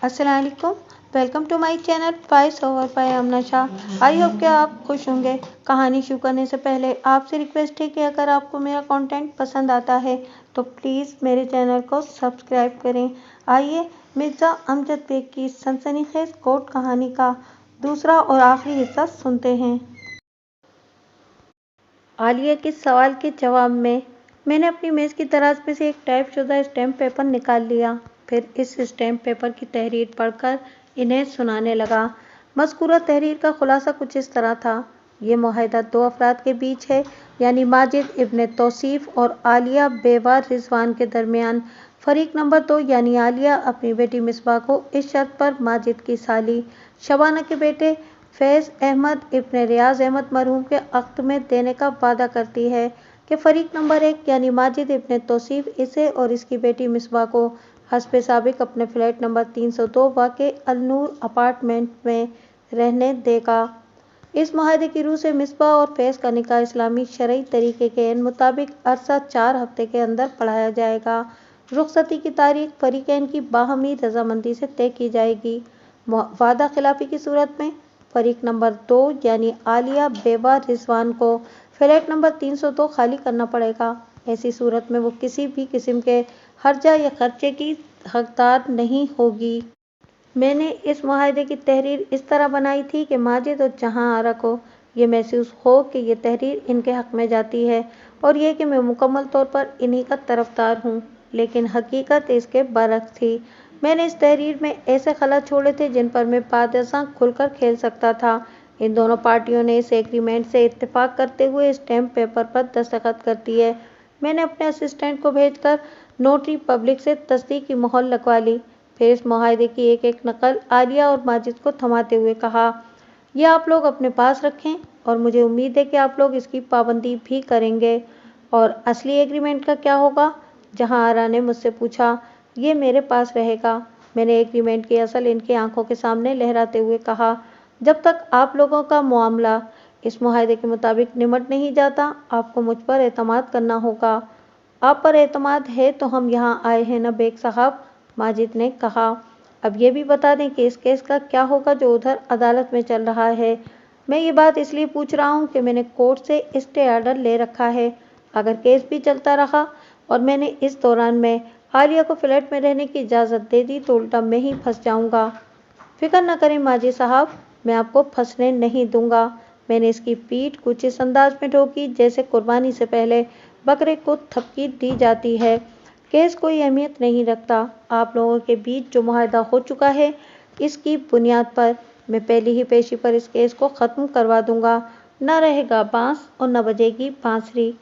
अस्सलाम वालेकुम। Welcome to my channel voice over by Amna Shah. I hope कि आप खुश होंगे। कहानी शुरू करने से पहले आपसे रिक्वेस्ट है कि अगर आपको मेरा कंटेंट पसंद आता है तो प्लीज़ मेरे चैनल को सब्सक्राइब करें। आइए मिर्ज़ा अमजद बेग की सनसनीखेज कोर्ट कहानी का दूसरा और आखिरी हिस्सा सुनते हैं। आलिया के सवाल के जवाब में मैंने अपनी मेज़ की दराज में से एक टाइप शुदा स्टैम्प पेपर निकाल लिया। फिर इस स्टैम्प पेपर की तहरीर पढ़कर इन्हें सुनाने लगा। मज़कूरा तहरीर का खुलासा कुछ इस तरह था। ये मुआहदा दो अफराद के बीच है, यानी माजिद इब्न तौसीफ और आलिया बेवा रिजवान के दरमियान। फरीक नंबर 2 यानी आलिया अपनी बेटी मिसबा को इस शर्त पर माजिद की साली शबाना के बेटे फैज़ अहमद इब्न रियाज अहमद मरहूम के अक़्द में देने का वादा करती है कि फरीक नंबर 1 यानी माजिद इब्न तौसीफ इसे और इसकी बेटी मिसबा को हस्बे साबिक अपने फ्लैट नंबर 302 वाक़े अलनूर अपार्टमेंट में रहने देगा। इस मुआहदे की रूह से मिसबा और फैज़ का निकाह इस्लामी शरई तरीके के मुताबिक अरसा 4 हफ्ते के अंदर पढ़ाया जाएगा। रुखसती की तारीख फरीकैन की बाहमी रजामंदी से तय की जाएगी। वादा खिलाफी की सूरत में फरीक नंबर 2 यानी आलिया बेवा रिजवान को फ्लैट नंबर 302 खाली करना पड़ेगा। ऐसी सूरत में वो किसी भी किस्म के हर्जा या खर्चे की हकदार नहीं होगी। मैंने इस मुआहदे की तहरीर इस तरह बनाई थी कि माजिद और जहां आरा को ये महसूस हो कि ये तहरीर इनके हक़ में जाती है और ये कि मैं मुकम्मल तौर पर इन्हीं का तरफदार हूँ, लेकिन हकीकत इसके बरक्स थी। मैंने इस तहरीर में ऐसे खला छोड़े थे जिन पर मैं बादशाह खुलकर खेल सकता था। इन दोनों पार्टियों ने इस एग्रीमेंट से इत्तेफाक करते हुए स्टैम्प पेपर पर दस्तखत कर दिए। मैंने अपने असिस्टेंट को भेजकर नोटरी पब्लिक से तस्दीक की मोहर लगवा ली। फिर इस मुआहदे की एक एक नकल आलिया और माजिद को थमाते हुए कहा, यह आप लोग अपने पास रखें और मुझे उम्मीद है कि आप लोग इसकी पाबंदी भी करेंगे। और असली एग्रीमेंट का क्या होगा? जहां आरा ने मुझसे पूछा। ये मेरे पास रहेगा। मैंने एग्रीमेंट की असल इनकी आंखों के सामने लहराते हुए कहा, जब तक आप लोगों का मामला इस मुआहदे के मुताबिक निमट नहीं जाता, आपको मुझ पर एतमाद करना होगा। आप पर एतमाद है तो हम यहाँ आए हैं ना बेग साहब, माजिद ने कहा। अब ये भी बता दें कि इस केस का क्या होगा जो उधर अदालत में चल रहा है। मैं ये बात इसलिए पूछ रहा हूँ कि मैंने कोर्ट से स्टे ऑर्डर ले रखा है। अगर केस भी चलता रहा और मैंने इस दौरान में आलिया को फ्लैट में रहने की इजाज़त दे दी तो उल्टा मैं ही फंस जाऊँगा। फिक्र न करें माजिद साहब, मैं आपको फंसने नहीं दूंगा। मैंने इसकी पीठ कुछ इस अंदाज में ठोकी जैसे कुर्बानी से पहले बकरे को थपकी दी जाती है। केस कोई अहमियत नहीं रखता। आप लोगों के बीच जो मुआहदा हो चुका है, इसकी बुनियाद पर मैं पहली ही पेशी पर इस केस को ख़त्म करवा दूंगा। न रहेगा बांस और न बजेगी बांसुरी।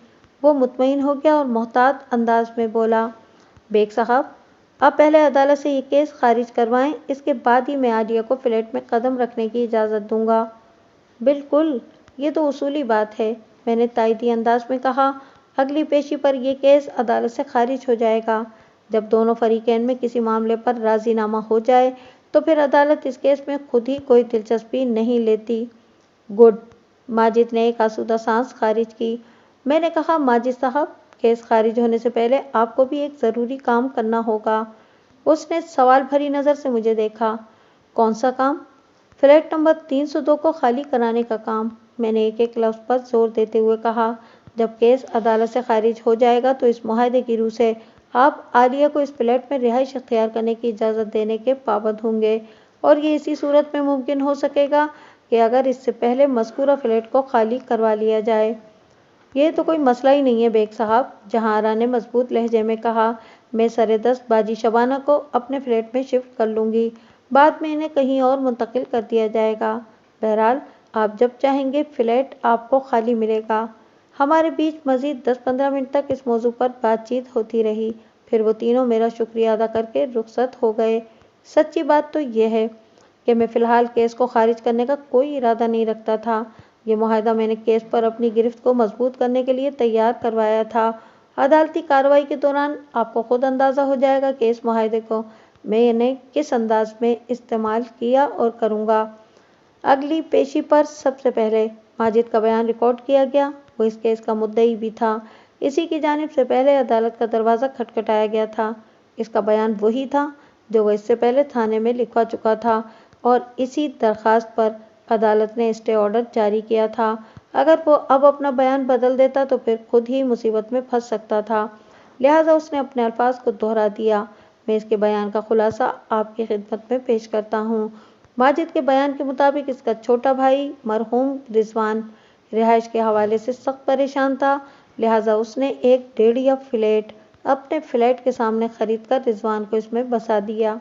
वो मुतमईन हो गया और मोहतात अंदाज में बोला, बेग साहब, आप पहले अदालत से ये केस खारिज करवाएं, इसके बाद ही मैं आलिया को फ्लैट में कदम रखने की इजाज़त दूंगा। बिल्कुल, ये तो उसूली बात है, मैंने तायदी अंदाज में कहा। अगली पेशी पर यह केस अदालत से खारिज हो जाएगा। जब दोनों फरीकैन में किसी मामले पर राजीनामा हो जाए तो फिर अदालत इस केस में खुद ही कोई दिलचस्पी नहीं लेती। गुड, माजिद ने एक आसूदा सांस खारिज की। मैंने कहा, माजिद साहब, केस खारिज होने से पहले आपको भी एक ज़रूरी काम करना होगा। उसने सवाल भरी नज़र से मुझे देखा। कौन सा काम? फ्लैट नंबर 302 को खाली कराने का काम, मैंने एक एक लफ्ज़ पर जोर देते हुए कहा। जब केस अदालत से खारिज हो जाएगा तो इस मुआहदे की रूह से आप आलिया को इस फ्लैट में रिहाइश इख्तियार करने की इजाज़त देने के पाबंद होंगे, और ये इसी सूरत में मुमकिन हो सकेगा कि अगर इससे पहले मज़कूरा फ्लैट को खाली करवा लिया जाए। ये तो कोई मसला ही नहीं है बेग साहब, जहां आरा ने मजबूत लहजे में कहा। मैं सरेदस्त बाजी शबाना को अपने फ्लैट में शिफ्ट कर लूँगी, बाद में इन्हें कहीं और मुंतकिल कर दिया जाएगा। बहरहाल आप जब चाहेंगे फ्लैट आपको खाली मिलेगा। हमारे बीच मज़ीद 10-15 मिनट तक इस मौजू पर बातचीत होती रही। फिर वो तीनों मेरा शुक्रिया अदा करके रुखसत हो गए। सच्ची बात तो यह है कि मैं फ़िलहाल केस को खारिज करने का कोई इरादा नहीं रखता था। ये मुआहदा मैंने केस पर अपनी गिरफ्त को मजबूत करने के लिए तैयार करवाया था। अदालती कार्रवाई के दौरान आपको खुद अंदाज़ा हो जाएगा कि इस मुआहदे को मैंने किस अंदाज में इस्तेमाल किया और करूँगा। अगली पेशी पर सबसे पहले माजिद का बयान रिकॉर्ड किया गया। वो इस केस का मुद्दई भी था। इसी की जानिब से पहले अदालत का दरवाज़ा खटखटाया गया था। इसका बयान वही था जो वो इससे पहले थाने में लिखवा चुका था, और इसी दरखास्त पर अदालत ने स्टे ऑर्डर जारी किया था। अगर वो अब अपना बयान बदल देता तो फिर खुद ही मुसीबत में फंस सकता था। लिहाजा उसने अपने अल्फाज को दोहरा दिया। मैं इसके बयान का खुलासा आपकी खिदमत में पेश करता हूँ। माजिद के बयान के मुताबिक इसका छोटा भाई मरहूम रिजवान रिहाइश के हवाले से सख्त परेशान था। लिहाजा उसने एक डेढ़िया फ्लैट अपने फ्लैट के सामने खरीदकर रिजवान को इसमें बसा दिया।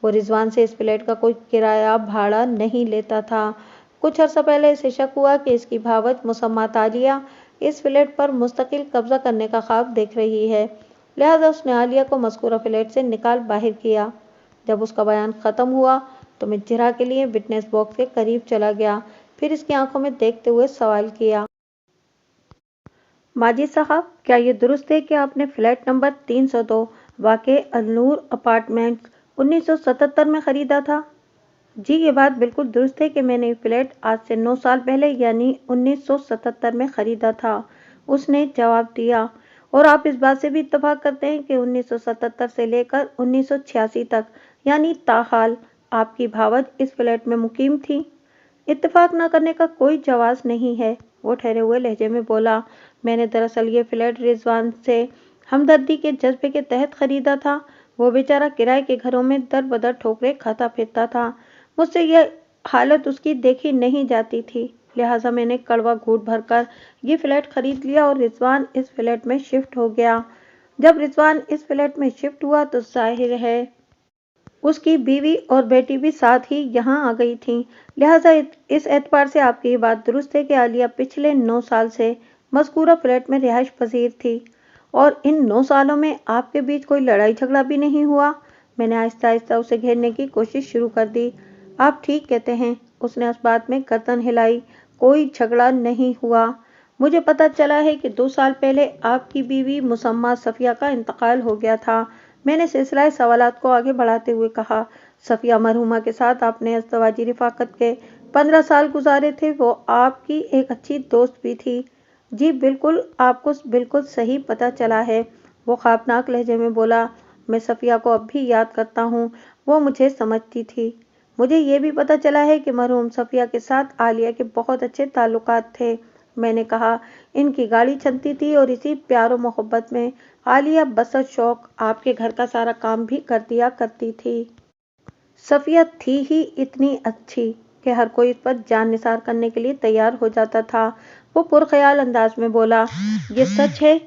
वो रिजवान से इस फ्लैट का कोई किराया भाड़ा नहीं लेता था। कुछ अर्सा पहले इसे शक हुआ कि इसकी भावज मुसम्मत आलिया इस फ्लैट पर मुस्तकिल कब्जा करने का ख्वाब देख रही है। लिहाजा उसने आलिया को मज़कूरा फ्लैट से निकाल बाहर किया। जब उसका बयान ख़त्म हुआ तो मैं जिरा के लिए विटनेस बॉक्स के करीब चला गया। फिर इसकी आंखों में देखते हुए सवाल किया, माजिद साहब, क्या ये दुरुस्त है कि आपने फ्लैट नंबर 302 वाक़े अलनूर अपार्टमेंट्स 1977 में ख़रीदा था? जी, ये बात बिल्कुल दुरुस्त है कि मैंने ये फ्लैट आज से 9 साल पहले यानी 1977 में ख़रीदा था, उसने जवाब दिया। और आप इस बात से भी इत्तफाक करते हैं कि 1977 से लेकर 1986 तक यानी ताहाल आपकी भावज इस फ्लैट में मुकीम थी? इत्तेफाक न करने का कोई जवाज़ नहीं है, वो ठहरे हुए लहजे में बोला। मैंने दरअसल ये फ्लैट रिजवान से हमदर्दी के जज्बे के तहत खरीदा था। वो बेचारा किराए के घरों में दर बदर ठोकरें खाता फिरता था। मुझसे यह हालत उसकी देखी नहीं जाती थी। लिहाजा मैंने कड़वा घूंट भरकर ये फ्लैट खरीद लिया और रिजवान इस फ्लैट में शिफ्ट हो गया। जब रिजवान इस फ्लैट में शिफ्ट हुआ तो जाहिर है उसकी बीवी और बेटी भी साथ ही यहाँ आ गई थीं। लिहाजा इस एतबार से आपकी ये बात दुरुस्त है कि आलिया पिछले 9 साल से मज़कूरा फ्लैट में रिहाइश पजीर थी, और इन 9 सालों में आपके बीच कोई लड़ाई झगड़ा भी नहीं हुआ। मैंने आहिस्ता आहिस्ता उसे घेरने की कोशिश शुरू कर दी। आप ठीक कहते हैं, उसने इस बात में गर्दन हिलाई। कोई झगड़ा नहीं हुआ। मुझे पता चला है कि 2 साल पहले आपकी बीवी मुसम्मा सफ़िया का इंतकाल हो गया था। मैंने सिलसिला सवालात को आगे बढ़ाते हुए कहा, सफ़िया मरहुमा के साथ आपने अज़दवाजी रिफ़ाक़त के 15 साल गुजारे थे। वो आपकी एक अच्छी दोस्त भी थी। जी बिल्कुल, आपको बिल्कुल सही पता चला है, वो ख़ौफ़नाक लहजे में बोला। मैं सफ़िया को अब भी याद करता हूँ, वो मुझे समझती थी। मुझे ये भी पता चला है कि मरहूम सफ़िया के साथ आलिया के बहुत अच्छे ताल्लुकात थे। मैंने कहा, इनकी गाड़ी चलती थी और इसी प्यार और मोहब्बत में आलिया बसत शौक आपके घर का सारा काम भी कर दिया करती थी। सफ़िया थी ही इतनी अच्छी कि हर कोई इस पर जान निसार करने के लिए तैयार हो जाता था। वो पुरख्याल अंदाज में बोला, ये सच है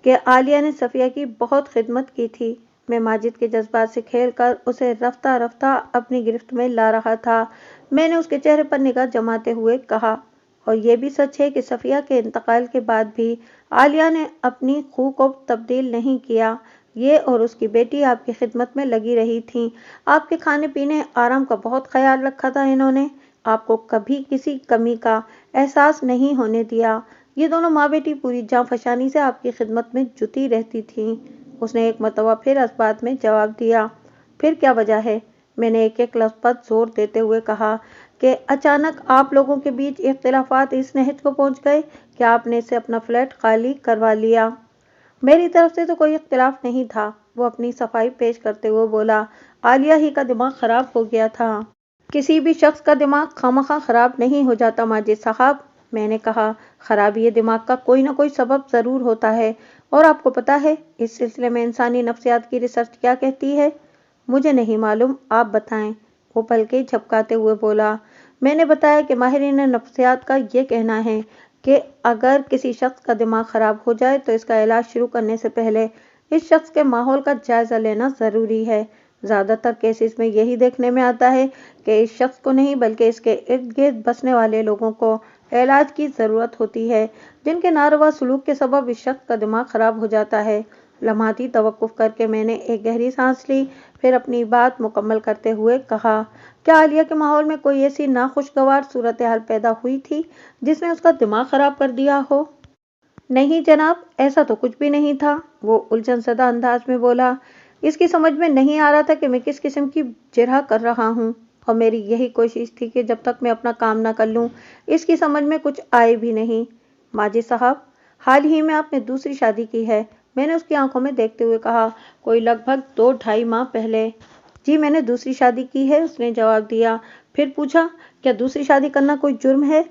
कि आलिया ने सफ़िया की बहुत खिदमत की थी। मैं माजिद के जज्बात से खेलकर उसे रफ्ता रफ्ता अपनी गिरफ्त में ला रहा था। मैंने उसके चेहरे पर निगाह जमाते हुए कहा, और ये भी सच है कि सफ़िया के इंतकाल के बाद भी आलिया ने अपनी खू को तब्दील नहीं किया। ये और उसकी बेटी आपकी खिदमत में लगी रही थीं। आपके खाने पीने आराम का बहुत ख्याल रखा था इन्होंने। आपको कभी किसी कमी का एहसास नहीं होने दिया। ये दोनों माँ बेटी पूरी जाँ फशानी से आपकी खिदमत में जुटी रहती थीं। उसने एक मरतबा फिर इस बात में जवाब दिया। फिर क्या वजह है? मैंने एक एक लफ्ज़ पर जोर देते हुए कहा कि अचानक आप लोगों के बीच इख्तिलाफात इस नहज को पहुंच गए कि आपने इसे अपना फ्लैट खाली करवा लिया। मेरी तरफ से तो कोई इख्तिलाफ नहीं था, वो अपनी सफाई पेश करते हुए बोला। आलिया ही का दिमाग खराब हो गया था। किसी भी शख्स का दिमाग खामखा खराब नहीं हो जाता माजिद साहब, मैंने कहा। खराबी दिमाग का कोई ना कोई सबब ज़रूर होता है, और आपको पता है इस सिलसिले में इंसानी नफ्सियात की रिसर्च क्या कहती है? मुझे नहीं मालूम, आप बताएं, वो पलके झपकाते हुए बोला। मैंने बताया कि माहिरीन नफ्सियात का ये कहना है कि अगर किसी शख्स का दिमाग ख़राब हो जाए तो इसका इलाज शुरू करने से पहले इस शख्स के माहौल का जायज़ा लेना ज़रूरी है। ज़्यादातर केसेस में यही देखने में आता है कि इस शख्स को नहीं बल्कि इसके इर्द गिर्द बसने वाले लोगों को इलाज की ज़रूरत होती है, जिनके नारवा सलूक के सबब इस शख्स का दिमाग ख़राब हो जाता है। लम्हाती तवक्कुफ़ करके मैंने एक गहरी सांस ली, फिर अपनी बात मुकम्मल करते हुए कहा, क्या आलिया के माहौल में कोई ऐसी नाखुशगवार सूरत हाल पैदा हुई थी जिसने उसका दिमाग ख़राब कर दिया हो? नहीं जनाब, ऐसा तो कुछ भी नहीं था, वो उलझन ज़दा अंदाज में बोला। इसकी समझ में नहीं आ रहा था कि मैं किस किस्म की जिरह कर रहा हूँ, और मेरी यही कोशिश थी कि जब तक मैं अपना काम ना कर लूँ इसकी समझ में कुछ आए भी नहीं। माजिद साहब, हाल ही में आपने दूसरी शादी की है, मैंने उसकी आंखों में देखते हुए कहा। कोई लगभग 2-2.5 माह पहले। जी मैंने दूसरी शादी की है, उसने जवाब दिया। फिर पूछा, क्या दूसरी शादी करना कोई जुर्म है?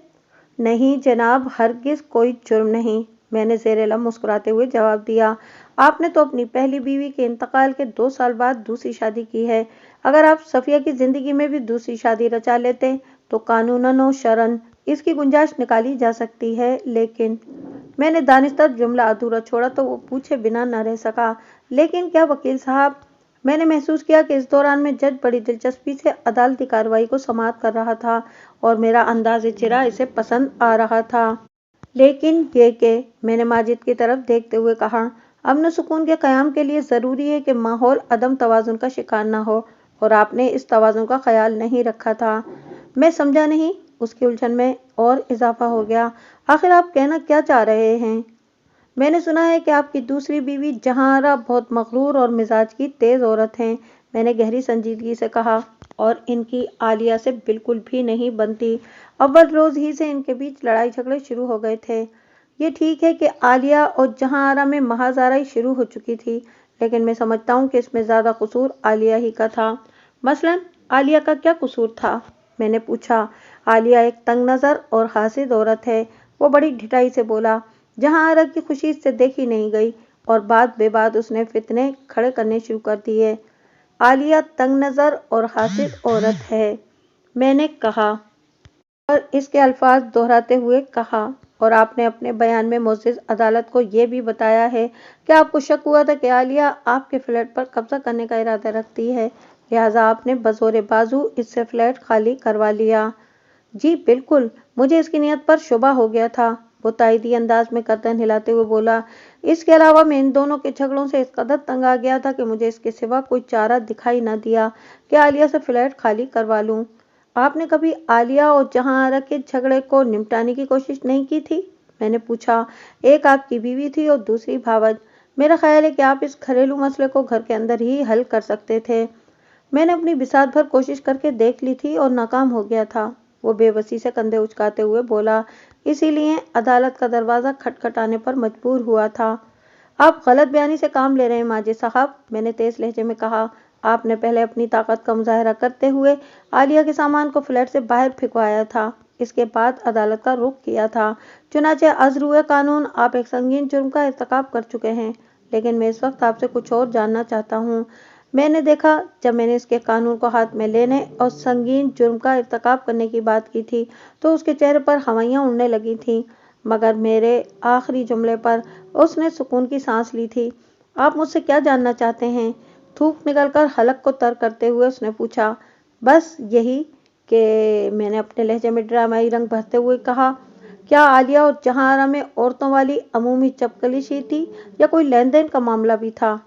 नहीं जनाब, हरगिज कोई जुर्म नहीं, मैंने ज़ेरे लब मुस्कुराते हुए जवाब दिया। आपने तो अपनी पहली बीवी के इंतकाल के 2 साल बाद दूसरी शादी की है। अगर आप सफिया की जिंदगी में भी दूसरी शादी रचा लेते तो कानूनन और शरन इसकी गुंजाइश निकाली जा सकती है, लेकिन मैंने दानिस्तर जुमला अधूरा छोड़ा तो वो पूछे बिना न रह सका, लेकिन क्या वकील साहब? मैंने महसूस किया कि इस दौरान में जज बड़ी दिलचस्पी से अदालती कार्रवाई को समाप्त कर रहा था और मेरा अंदाज़े चिरा इसे पसंद आ रहा था। लेकिन ये कि मैंने माजिद की तरफ देखते हुए कहा, अमन सुकून के क़याम के लिए ज़रूरी है कि माहौल अदम तवाज़ुन का शिकार न हो, और आपने इस तवाज़ुन का ख्याल नहीं रखा था। मैं समझा नहीं। उसकी उलझन में और इजाफा हो गया। आखिर आप कहना क्या चाह रहे हैं? मैंने सुना है कि आपकी दूसरी बीवी जहांआरा बहुत मगरूर और मिजाज की तेज औरत हैं, मैंने गहरी संजीदगी से कहा, और इनकी आलिया से बिल्कुल भी नहीं बनती। अव्वल रोज ही से इनके बीच लड़ाई झगड़े शुरू हो गए थे। ये ठीक है कि आलिया और जहांआरा में महाजाराई शुरू हो चुकी थी, लेकिन मैं समझता हूँ कि इसमें ज्यादा कसूर आलिया ही का था। मसलन आलिया का क्या कसूर था? मैंने पूछा। आलिया एक तंग नजर और हासिद औरत है, वो बड़ी ढिठाई से बोला। जहांआरा की खुशी इससे देखी नहीं गई और बात बेबाद उसने फितने खड़े करने शुरू कर दिए। आलिया तंग नजर और हासिद औरत है, मैंने कहा, और इसके अल्फाज दोहराते हुए कहा, और आपने अपने बयान में मोअज़्ज़िज़ अदालत को यह भी बताया है कि आपको शक हुआ था कि आलिया आपके फ्लैट पर कब्जा करने का इरादा रखती है, लिहाजा आपने बज़ोर बाजू इससे फ्लैट खाली करवा लिया। जी बिल्कुल, मुझे इसकी नीयत पर शुबा हो गया था, वो ताइदी अंदाज में गर्दन हिलाते हुए बोला। इसके अलावा मैं इन दोनों के झगड़ों से इस कदर तंग आ गया था कि मुझे इसके सिवा कोई चारा दिखाई न दिया कि आलिया से फ्लैट खाली करवा लूं। आपने कभी आलिया और जहांआरा के झगड़े को निपटाने की कोशिश नहीं की थी? मैंने पूछा। एक आपकी बीवी थी और दूसरी भावज। मेरा ख्याल है कि आप इस घरेलू मसले को घर के अंदर ही हल कर सकते थे। मैंने अपनी बिसात भर कोशिश करके देख ली थी और नाकाम हो गया था, वो बेबसी से कंधे उचकाते हुए बोला। इसीलिए अदालत का दरवाजा खटखटाने पर मजबूर हुआ था। आप गलत बयानी से काम ले रहे हैं माजिद साहब, मैंने तेज लहजे में कहा। आपने पहले अपनी ताकत का मुजाहरा करते हुए आलिया के सामान को फ्लैट से बाहर फेंकवाया था, इसके बाद अदालत का रुख किया था। चुनाचे अज़रुए कानून आप एक संगीन जुर्म का इर्तिकाब कर चुके हैं, लेकिन मैं इस वक्त आपसे कुछ और जानना चाहता हूँ। मैंने देखा, जब मैंने इसके कानून को हाथ में लेने और संगीन जुर्म का इर्तिकाब करने की बात की थी तो उसके चेहरे पर हवाइयाँ उड़ने लगी थीं, मगर मेरे आखिरी जुमले पर उसने सुकून की सांस ली थी। आप मुझसे क्या जानना चाहते हैं? थूक निकलकर हलक को तर करते हुए उसने पूछा। बस यही कि मैंने अपने लहजे में ड्रामाई रंग भरते हुए कहा, क्या आलिया और जहांआरा में औरतों वाली अमूमी चपकलिशी थी या कोई लेन देन का मामला भी था?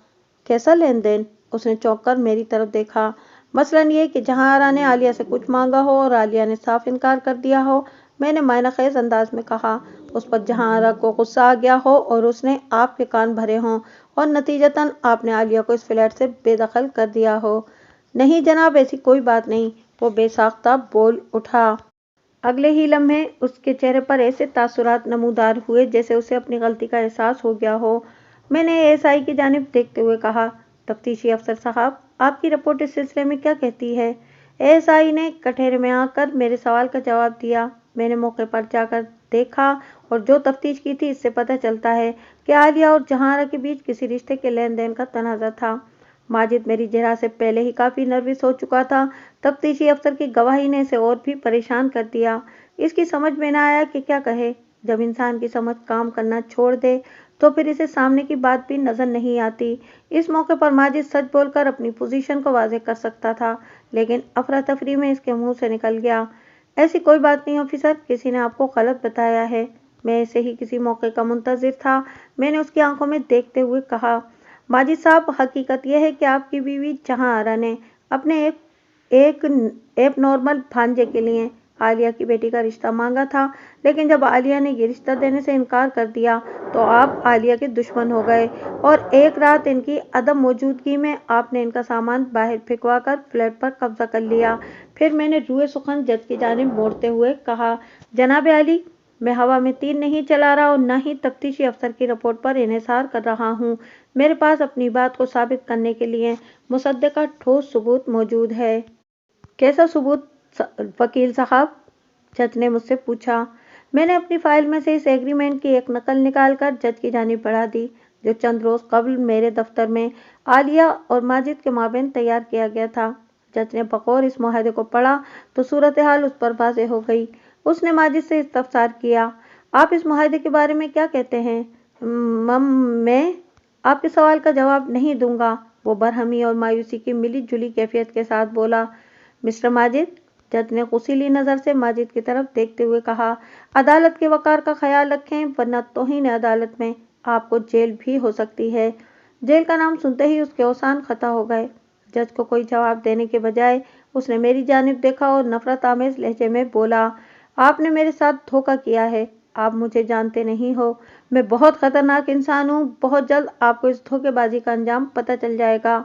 कैसा लेन देन? उसने चौंक कर मेरी तरफ देखा। मसलन ये कि जहांआरा ने आलिया से कुछ मांगा हो और आलिया ने साफ इनकार कर दिया हो, मैंने मायना खेज अंदाज में कहा। उस पर जहांआरा को गुस्सा आ गया हो और उसने आपके कान भरे हों और नतीजतन आपने आलिया को इस फ्लैट से बेदखल कर दिया हो। नहीं जनाब, ऐसी कोई बात नहीं, वो बेसाख्ता बोल उठा। अगले ही लम्हे उसके चेहरे पर ऐसे तासुरात नमूदार हुए जैसे उसे अपनी गलती का एहसास हो गया हो। मैंने एएसआई की जानिब देखते हुए कहा, तफ्तीशी अफसर साहब, आपकी रिपोर्ट इस सिलसिले में क्या कहती है? एएसआई ने कठेरे में आकर मेरे सवाल का जवाब दिया। मैंने मौके पर जाकर देखा और जो तफ्तीश की थी इससे पता चलता है कि आलिया और जहांआरा के बीच किसी रिश्ते के लेन देन का तनाज़ा था। माजिद मेरी जरा से पहले ही काफ़ी नर्वस हो चुका था। तफ्तीशी अफसर की गवाही ने इसे और भी परेशान कर दिया। इसकी समझ में न आया कि क्या कहे। जब इंसान की समझ काम करना छोड़ दे तो फिर इसे सामने की बात भी नजर नहीं आती। इस मौके पर माजिद सच बोलकर अपनी पोजीशन को वाज़ेह कर सकता था, लेकिन अफरा तफरी में इसके मुंह से निकल गया, ऐसी कोई बात नहीं ऑफिसर, किसी ने आपको गलत बताया है। मैं ऐसे ही किसी मौके का मुंतजिर था, मैंने उसकी आंखों में देखते हुए कहा। माजिद साहब, हकीकत यह है कि आपकी बीवी जहांआरा ने अपने एक एब नॉर्मल भांजे के लिए आलिया की बेटी का रिश्ता मांगा था, लेकिन जब आलिया ने ये रिश्ता देने से इनकार कर दिया तो आप आलिया के दुश्मन हो गए और एक रात इनकी अदम मौजूदगी में आपने इनका सामान बाहर फेंकवा कर फ्लैट पर कब्जा कर लिया। फिर मैंने रूए सुखन जज की जानिब मोड़ते हुए कहा, जनाब आली, मैं हवा में तीर नहीं चला रहा और न ही तफ्तीशी अफसर की रिपोर्ट पर इन्हिसार कर रहा हूँ। میرے پاس اپنی بات کو ثابت کرنے کے لیے مصدق کا ٹھوس ثبوت موجود ہے۔ کیسا ثبوت وکیل صاحب؟ جج نے مجھ سے پوچھا۔ میں نے اپنی فائل میں سے اس ایگریمنٹ کی ایک نقل نکال کر جج کی جانب بڑھا دی، جو چند روز قبل میرے دفتر میں عالیہ اور ماجد کے مابین تیار کیا گیا تھا۔ جج نے بغور اس معاہدے کو پڑھا تو صورتحال اس پر واضح ہو گئی۔ اس نے ماجد سے استفسار کیا، آپ اس معاہدے کے بارے میں کیا کہتے ہیں؟ میں آپ کے سوال کا جواب نہیں دوں گا، وہ برہمی اور مایوسی کی ملی جلی کیفیت کے ساتھ بولا۔ مسٹر ماجد، جج نے غصیلی نظر سے ماجد کی طرف دیکھتے ہوئے کہا، عدالت کے وقار کا خیال رکھیں، ورنہ توہین عدالت میں آپ کو جیل بھی ہو سکتی ہے۔ جیل کا نام سنتے ہی اس کے اوسان خطا ہو گئے۔ جج کو کوئی جواب دینے کے بجائے اس نے میری جانب دیکھا اور نفرت آمیز لہجے میں بولا، آپ نے میرے ساتھ دھوکہ کیا ہے، آپ مجھے جانتے نہیں ہو، میں بہت خطرناک انسان ہوں، بہت جلد آپ کو اس دھوکے بازی کا انجام پتہ چل جائے گا۔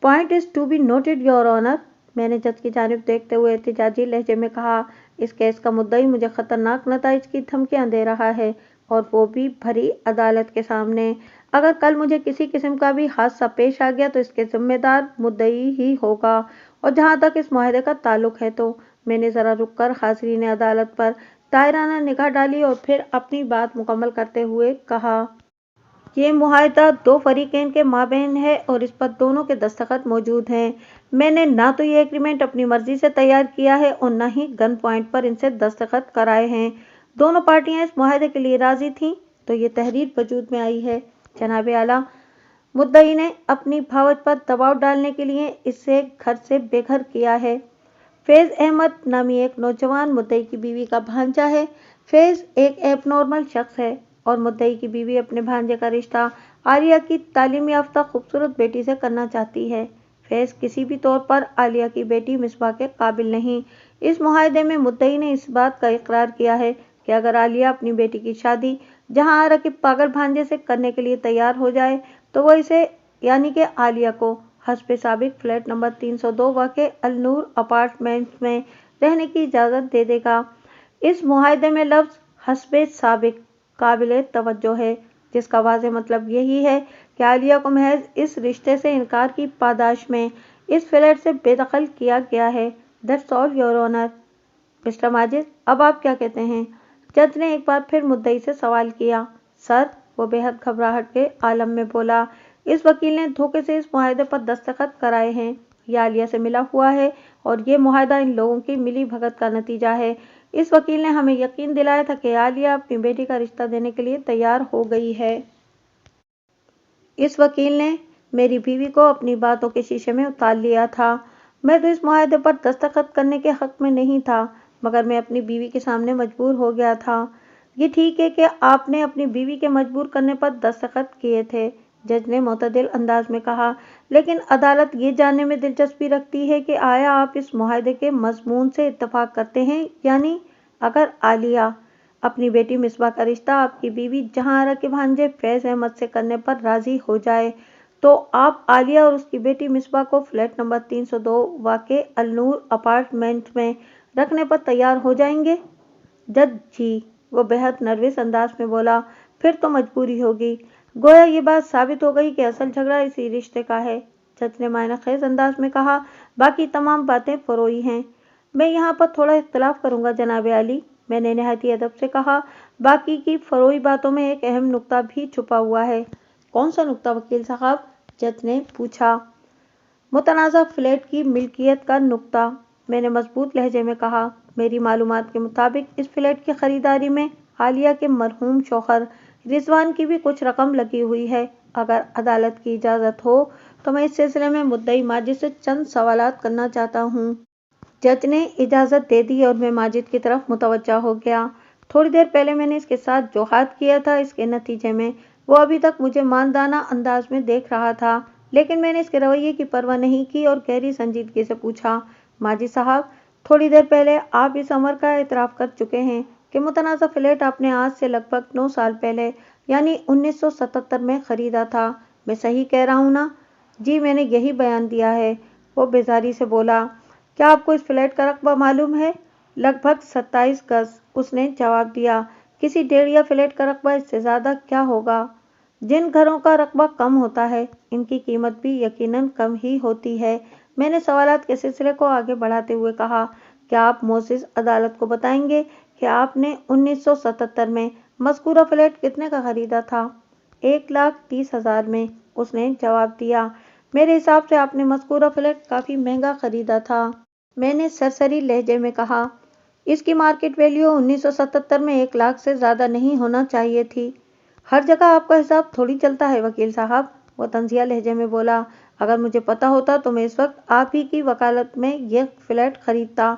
Point is to be noted your honour, میں نے جج کی جانب دیکھتے ہوئے احتجاجی لہجے میں کہا، اس کیس کا مدعی مجھے خطرناک نتائج کی دھمکیاں دے رہا ہے، اور وہ بھی بھری عدالت کے سامنے۔ اگر کل مجھے کسی قسم کا بھی حادثہ پیش آ گیا تو اس کے ذمہ دار مدعی ہی ہوگا، اور جہاں تک اس معاہدے کا تعلق ہے تو میں نے ذرا رک کر حاضرین عدالت پر طائرانہ نگاہ ڈالی اور پھر اپنی بات مکمل کرتے ہوئے کہا، یہ معاہدہ دو فریقین کے مابین ہے اور اس پر دونوں کے دستخط موجود ہیں۔ میں نے نہ تو یہ ایگریمنٹ اپنی مرضی سے تیار کیا ہے اور نہ ہی گن پوائنٹ پر ان سے دستخط کرائے ہیں۔ دونوں پارٹیاں اس معاہدے کے لیے راضی تھیں تو یہ تحریر وجود میں آئی ہے۔ جناب اعلیٰ، مدعی نے اپنی بھاوج پر دباؤ ڈالنے کے لیے اسے گھر سے بے گھر کیا ہے۔ فیض احمد نامی ایک نوجوان مدعی کی بیوی کا بھانجا ہے۔ فیض ایک ایب نارمل شخص ہے اور مدعی کی بیوی اپنے بھانجے کا رشتہ عالیہ کی تعلیم یافتہ خوبصورت بیٹی سے کرنا چاہتی ہے۔ فیض کسی بھی طور پر عالیہ کی بیٹی مصباح کے قابل نہیں۔ اس معاہدے میں مدعی نے اس بات کا اقرار کیا ہے کہ اگر عالیہ اپنی بیٹی کی شادی جہاں آرا کے پاگل بھانجے سے کرنے کے لیے تیار ہو جائے تو وہ اسے یعنی کہ عالیہ کو حسب سابق فلیٹ نمبر 302 واقع النور اپارٹمنٹس میں رہنے کی اجازت دے دے گا۔ اس معاہدے میں لفظ حسب سابق قابل توجہ ہے، جس کا واضح مطلب یہی ہے کہ عالیہ کو محض اس رشتے سے انکار کی پاداش میں اس فلیٹ سے بے دخل کیا گیا ہے۔ That's all your honour. Mister Majid, اب آپ کیا کہتے ہیں؟ جج نے ایک بار پھر مدعی سے سوال کیا۔ سر، وہ بے حد گھبراہٹ کے عالم میں بولا، اس وکیل نے دھوکے سے اس معاہدے پر دستخط کرائے ہیں، یہ عالیہ سے ملا ہوا ہے اور یہ معاہدہ ان لوگوں کی ملی بھگت کا نتیجہ ہے۔ اس وکیل نے ہمیں یقین دلایا تھا کہ عالیہ اپنی بیٹی کا رشتہ دینے کے لیے تیار ہو گئی ہے۔ اس وکیل نے میری بیوی کو اپنی باتوں کے شیشے میں اتار لیا تھا۔ میں تو اس معاہدے پر دستخط کرنے کے حق میں نہیں تھا، مگر میں اپنی بیوی کے سامنے مجبور ہو گیا تھا۔ یہ ٹھیک ہے کہ آپ نے اپنی بیوی کے مجبور کرنے پر دستخط کیے تھے، جج نے معتدل انداز میں کہا، لیکن عدالت یہ جاننے میں دلچسپی رکھتی ہے کہ آیا آپ اس معاہدے کے مضمون سے اتفاق کرتے ہیں، یعنی اگر عالیہ اپنی بیٹی مصباح کا رشتہ آپ کی بیوی جہاں آرا کے بھانجے فیض احمد سے کرنے پر راضی ہو جائے تو آپ عالیہ اور اس کی بیٹی مصباح کو فلیٹ نمبر 302 واقع النور اپارٹمنٹ میں رکھنے پر تیار ہو جائیں گے؟ جج جی، وہ بے حد نروس انداز میں بولا، پھر تو مجبوری ہوگی۔ گویا یہ بات ثابت ہو گئی کہ اصل جھگڑا اسی رشتے کا ہے، جج نے معنی خیز انداز میں کہا، باقی تمام باتیں فروعی ہیں۔ میں یہاں پر تھوڑا اختلاف کروں گا جناب عالی، میں نے نہایت ادب سے کہا، باقی کی فروعی باتوں میں ایک اہم نکتہ بھی چھپا ہوا ہے۔ کون سا نکتہ وکیل صاحب؟ جج نے پوچھا۔ متنازع فلیٹ کی ملکیت کا نکتہ، میں نے مضبوط لہجے میں کہا۔ میری معلومات کے مطابق اس فلیٹ کی خریداری میں عالیہ کے مرحوم شوہر رضوان کی بھی کچھ رقم لگی ہوئی ہے۔ اگر عدالت کی اجازت ہو تو میں اس سلسلے میں مدعی ماجد سے چند سوالات کرنا چاہتا ہوں۔ جج نے اجازت دے دی اور میں ماجد کی طرف متوجہ ہو گیا۔ تھوڑی دیر پہلے میں نے اس کے ساتھ جو حاد کیا تھا، اس کے نتیجے میں وہ ابھی تک مجھے ماندانہ انداز میں دیکھ رہا تھا، لیکن میں نے اس کے رویے کی پرواہ نہیں کی اور گہری سنجیدگی سے پوچھا، ماجد صاحب، تھوڑی دیر پہلے آپ اس امر کا اعتراف کر چکے ہیں کہ متنازع فلیٹ آپ نے آج سے لگ بھگ 9 سال پہلے یعنی 1977 میں خریدا تھا، میں صحیح کہہ رہا ہوں نا؟ جی، میں نے یہی بیان دیا ہے، وہ بیزاری سے بولا۔ کیا آپ کو اس فلیٹ کا رقبہ معلوم ہے؟ لگ بھگ 27 گز، اس نے جواب دیا۔ کسی ڈیڑھ یا فلیٹ کا رقبہ اس سے زیادہ کیا ہوگا؟ جن گھروں کا رقبہ کم ہوتا ہے ان کی قیمت بھی یقیناً کم ہی ہوتی ہے۔ میں نے سوالات کے سلسلے کو آگے بڑھاتے ہوئے کہا، کیا آپ معزز عدالت کو بتائیں گے کہ آپ نے 1977 میں مذکورہ فلیٹ کتنے کا خریدا تھا؟ 1,30,000 میں، اس نے جواب دیا۔ میرے حساب سے آپ نے مذکورہ فلیٹ کافی مہنگا خریدا تھا۔ میں نے سرسری لہجے میں کہا، اس کی مارکیٹ ویلیو 1977 میں 1,00,000 سے زیادہ نہیں ہونا چاہیے تھی۔ ہر جگہ آپ کا حساب تھوڑی چلتا ہے وکیل صاحب، وہ طنزیہ لہجے میں بولا۔ اگر مجھے پتا ہوتا تو میں اس وقت آپ ہی کی وکالت میں یہ فلیٹ خریدتا۔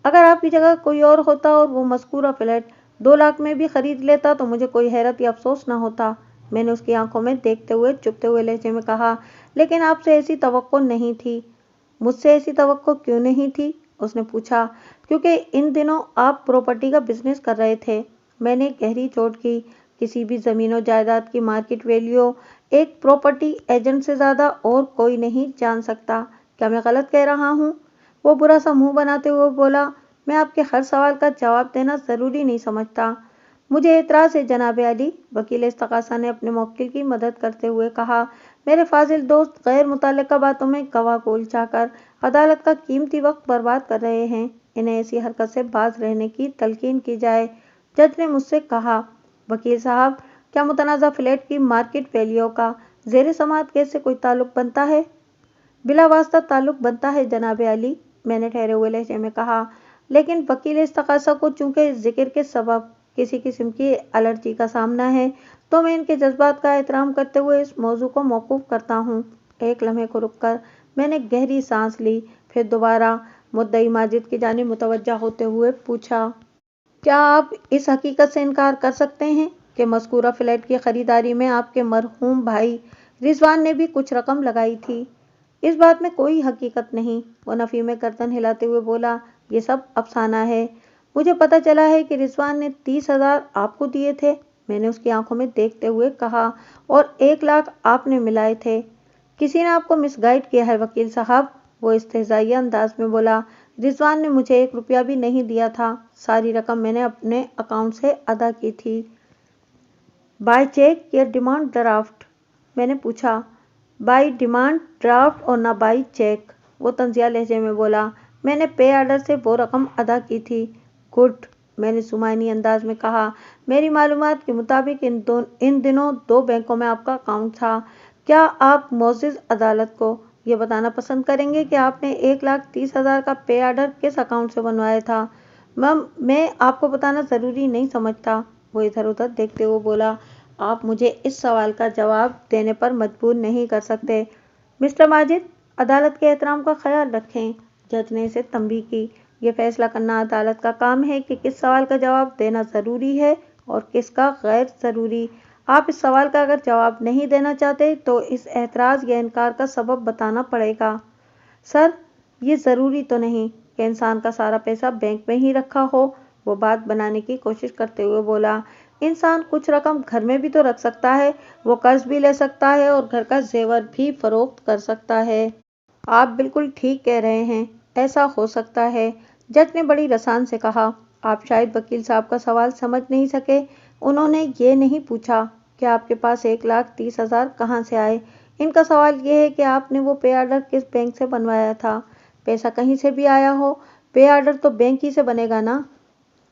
اگر آپ کی جگہ کوئی اور ہوتا اور وہ مذکورہ فلیٹ 2,00,000 میں بھی خرید لیتا تو مجھے کوئی حیرت یا افسوس نہ ہوتا۔ میں نے اس کی آنکھوں میں دیکھتے ہوئے چبھتے ہوئے لہجے میں کہا، لیکن آپ سے ایسی توقع نہیں تھی۔ مجھ سے ایسی توقع کیوں نہیں تھی؟ اس نے پوچھا۔ کیونکہ ان دنوں آپ پراپرٹی کا بزنس کر رہے تھے۔ میں نے گہری چوٹ کی۔ کسی بھی زمین و جائیداد کی مارکیٹ ویلیو ایک پراپرٹی ایجنٹ سے زیادہ اور کوئی نہیں جان سکتا۔ کیا میں غلط کہہ رہا ہوں؟ وہ برا سا منہ بناتے ہوئے بولا، میں آپ کے ہر سوال کا جواب دینا ضروری نہیں سمجھتا۔ مجھے اعتراض ہے جناب عالی، وکیل استغاثہ نے اپنے موکل کی مدد کرتے ہوئے کہا۔ میرے فاضل دوست غیر متعلقہ باتوں میں گواہ کو الجھا کر عدالت کا قیمتی وقت برباد کر رہے ہیں۔ انہیں ایسی حرکت سے باز رہنے کی تلقین کی جائے۔ جج نے مجھ سے کہا، وکیل صاحب، کیا متنازع فلیٹ کی مارکیٹ ویلیو کا زیر سماعت کیس سے کوئی تعلق بنتا ہے؟ بلا واسطہ تعلق بنتا ہے جناب عالی، میں نے ٹھہرے ہوئے لہجے میں کہا۔ لیکن وکیل استغاثہ کو چونکہ ذکر کے سبب کسی قسم کی الرجی کا سامنا ہے تو میں ان کے جذبات کا احترام کرتے ہوئے اس موضوع کو موقوف کرتا ہوں۔ ایک لمحے کو رک کر میں نے گہری سانس لی، پھر دوبارہ مدعی ماجد کی جانب متوجہ ہوتے ہوئے پوچھا، کیا آپ اس حقیقت سے انکار کر سکتے ہیں کہ مذکورہ فلیٹ کی خریداری میں آپ کے مرحوم بھائی رضوان نے بھی کچھ رقم لگائی تھی؟ اس بات میں کوئی حقیقت نہیں، وہ نفی میں گردن ہلاتے ہوئے بولا، یہ سب افسانہ ہے۔ مجھے پتہ چلا ہے کہ رضوان نے 30,000 آپ کو دیے تھے، میں نے اس کی آنکھوں میں دیکھتے ہوئے کہا، اور 1,00,000 آپ نے ملائے تھے۔ کسی نے آپ کو مس گائیڈ کیا ہے وکیل صاحب، وہ استہزائیہ انداز میں بولا۔ رضوان نے مجھے 1 روپیہ بھی نہیں دیا تھا، ساری رقم میں نے اپنے اکاؤنٹ سے ادا کی تھی۔ بائی چیک یا ڈیمانڈ ڈرافٹ؟ میں نے پوچھا۔ بائی ڈیمانڈ ڈرافٹ اور نہ بائی چیک، وہ طنزیہ لہجے میں بولا۔ میں نے پے آرڈر سے وہ رقم ادا کی تھی۔ گڈ، میں نے سمائنی انداز میں کہا۔ میری معلومات کے مطابق ان دنوں 2 بینکوں میں آپ کا اکاؤنٹ تھا۔ کیا آپ معزز عدالت کو یہ بتانا پسند کریں گے کہ آپ نے 1,30,000 کا پے آرڈر کس اکاؤنٹ سے بنوایا تھا؟ میں آپ کو بتانا ضروری نہیں سمجھتا، وہ ادھر ادھر دیکھتے ہوئے بولا۔ آپ مجھے اس سوال کا جواب دینے پر مجبور نہیں کر سکتے۔ مسٹر ماجد، عدالت کے احترام کا خیال رکھیں، جج نے اسے تنبیہ کی۔ یہ فیصلہ کرنا عدالت کا کام ہے کہ کس سوال کا جواب دینا ضروری ہے اور کس کا غیر ضروری۔ آپ اس سوال کا اگر جواب نہیں دینا چاہتے تو اس اعتراض یا انکار کا سبب بتانا پڑے گا۔ سر، یہ ضروری تو نہیں کہ انسان کا سارا پیسہ بینک میں ہی رکھا ہو، وہ بات بنانے کی کوشش کرتے ہوئے بولا۔ انسان کچھ رقم گھر میں بھی تو رکھ سکتا ہے، وہ قرض بھی لے سکتا ہے اور گھر کا زیور بھی فروخت کر سکتا ہے۔ آپ بالکل ٹھیک کہہ رہے ہیں، ایسا ہو سکتا ہے، جج نے بڑی رسان سے کہا۔ آپ شاید وکیل صاحب کا سوال سمجھ نہیں سکے۔ انہوں نے یہ نہیں پوچھا کہ آپ کے پاس 1,30,000 کہاں سے آئے۔ ان کا سوال یہ ہے کہ آپ نے وہ پے آرڈر کس بینک سے بنوایا تھا۔ پیسہ کہیں سے بھی آیا ہو، پے آرڈر تو بینک ہی سے بنے گا نا۔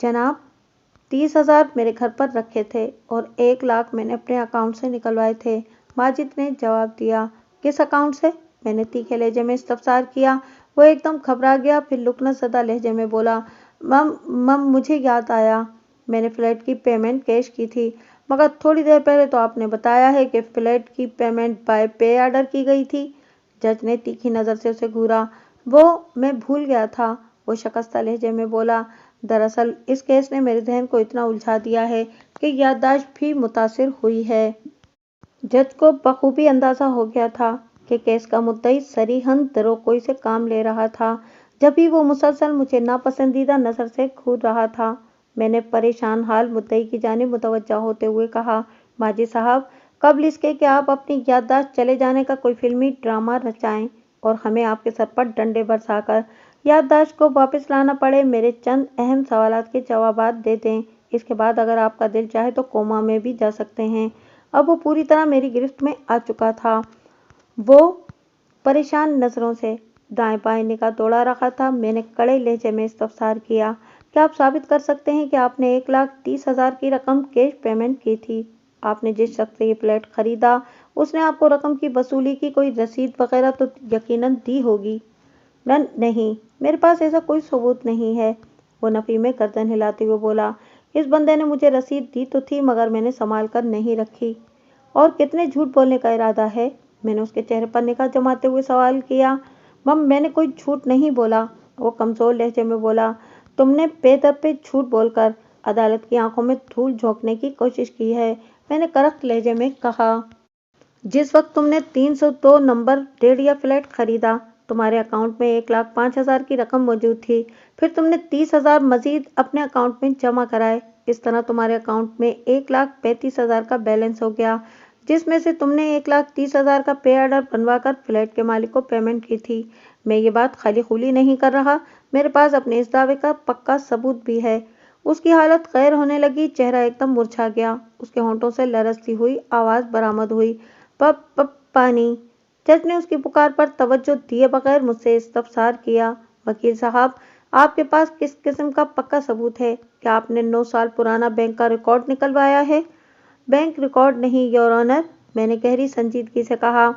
جناب، 30,000 میرے گھر پر رکھے تھے اور 1,00,000 میں نے اپنے اکاؤنٹ سے نکلوائے تھے، ماجد نے جواب دیا۔ کس اکاؤنٹ سے؟ میں نے تیکھے لہجے میں استفسار کیا۔ وہ ایک دم گھبرا گیا، پھر لکنت زدہ لہجے میں بولا، مجھے یاد آیا، میں نے فلیٹ کی پیمنٹ کیش کی تھی، مگر تھوڑی دیر پہلے تو آپ نے بتایا ہے کہ فلیٹ کی پیمنٹ بائی پے آرڈر کی گئی تھی۔ جج نے تیکھی نظر سے اسے گھورا۔ وہ میں بھول گیا تھا، وہ شکستہ لہجے میں بولا۔ دراصل اس کیس نے میرے ذہن کو اتنا الجھا دیا ہے کہ یادداشت بھی متاثر ہوئی ہے۔ جج کو بخوبی اندازہ ہو گیا تھا کہ کیس کا مدعی صریحاً دروغگوئی سے کام لے رہا تھا، جب بھی وہ مسلسل مجھے ناپسندیدہ نظر سے گھور رہا تھا۔ میں نے پریشان حال مدعی کی جانب متوجہ ہوتے ہوئے کہا، ماجد صاحب، قبل اس کے کہ آپ اپنی یادداشت چلے جانے کا کوئی فلمی ڈرامہ رچائیں اور ہمیں آپ کے سر پر ڈنڈے برسا کر یادداشت کو واپس لانا پڑے، میرے چند اہم سوالات کے جوابات دے دیں۔ اس کے بعد اگر آپ کا دل چاہے تو کوما میں بھی جا سکتے ہیں۔ اب وہ پوری طرح میری گرفت میں آ چکا تھا۔ وہ پریشان نظروں سے دائیں بائیں نگاہ دوڑا رہا تھا۔ میں نے کڑے لہجے میں استفسار کیا، کیا آپ ثابت کر سکتے ہیں کہ آپ نے 1,30,000 کی رقم کیش پیمنٹ کی تھی؟ آپ نے جس شخص سے یہ فلیٹ خریدا اس نے آپ کو رقم کی وصولی کی کوئی رسید وغیرہ تو یقیناً دی ہوگی۔ نہیں، میرے پاس ایسا کوئی ثبوت نہیں ہے، وہ نفی میں گردن ہلاتے ہوئے بولا۔ اس بندے نے مجھے رسید دی تو تھی مگر میں نے سنبھال کر نہیں رکھی۔ اور کتنے جھوٹ بولنے کا ارادہ ہے؟ میں نے اس کے چہرے پر نگاہ جماتے ہوئے سوال کیا۔ مم، میں نے کوئی جھوٹ نہیں بولا، وہ کمزور لہجے میں بولا۔ تم نے پے در پہ جھوٹ بول کر عدالت کی آنکھوں میں دھول جھونکنے کی کوشش کی ہے، میں نے کرخت لہجے میں کہا۔ جس وقت تم نے 302 نمبر ڈیڑیا فلیٹ خریدا تمہارے اکاؤنٹ میں 1,05,000 کی رقم موجود تھی، پھر تم نے 30,000 مزید اپنے اکاؤنٹ میں جمع کرائے، اس طرح تمہارے اکاؤنٹ میں 1,35,000 کا بیلنس ہو گیا، جس میں سے تم نے 1,30,000 کا پے آرڈر بنوا کر فلیٹ کے مالک کو پیمنٹ کی تھی۔ میں یہ بات خالی خولی نہیں کر رہا، میرے پاس اپنے اس دعوے کا پکا ثبوت بھی ہے۔ اس کی حالت غیر ہونے لگی، چہرہ ایک دم مرجھا گیا، اس کے ہونٹوں سے لرزتی ہوئی آواز برآمد ہوئی، پانی۔ جج نے اس کی پکار پر توجہ دیے بغیر مجھ سے استفسار کیا، وکیل صاحب، آپ کے پاس کس قسم کا پکا ثبوت ہے؟ کیا آپ نے 9 سال پرانا بینک کا ریکارڈ نکلوایا ہے؟ بینک ریکارڈ نہیں یور آنر، میں نے گہری سنجیدگی سے کہا۔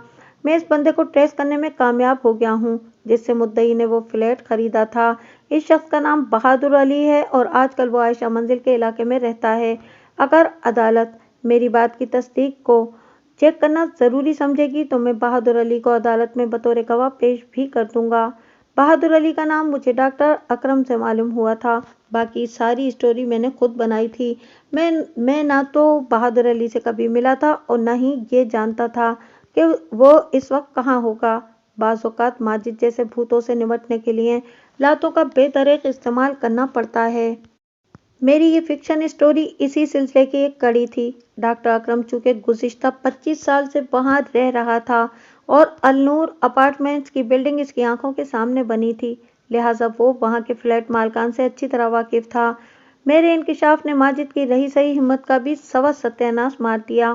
میں اس بندے کو ٹریس کرنے میں کامیاب ہو گیا ہوں جس سے مدعی نے وہ فلیٹ خریدا تھا۔ اس شخص کا نام بہادر علی ہے اور آج کل وہ عائشہ منزل کے علاقے میں رہتا ہے۔ اگر عدالت میری بات کی تصدیق کو چیک کرنا ضروری سمجھے گی تو میں بہادر علی کو عدالت میں بطور گواہ پیش بھی کر دوں گا۔ بہادر علی کا نام مجھے ڈاکٹر اکرم سے معلوم ہوا تھا، باقی ساری اسٹوری میں نے خود بنائی تھی۔ میں نہ تو بہادر علی سے کبھی ملا تھا اور نہ ہی یہ جانتا تھا کہ وہ اس وقت کہاں ہوگا۔ بعض اوقات ماجد جیسے بھوتوں سے نمٹنے کے لیے لاتوں کا بے دریغ استعمال کرنا پڑتا ہے۔ میری یہ فکشن اسٹوری اسی سلسلے کی ایک کڑی تھی۔ ڈاکٹر اکرم چونکہ گزشتہ 25 سال سے وہاں رہ رہا تھا اور النور اپارٹمنٹس کی بلڈنگ اس کی آنکھوں کے سامنے بنی تھی، لہٰذا وہ وہاں کے فلیٹ مالکان سے اچھی طرح واقف تھا۔ میرے انکشاف نے ماجد کی رہی سہی ہمت کا بھی سوا ستیہ ناش مار دیا۔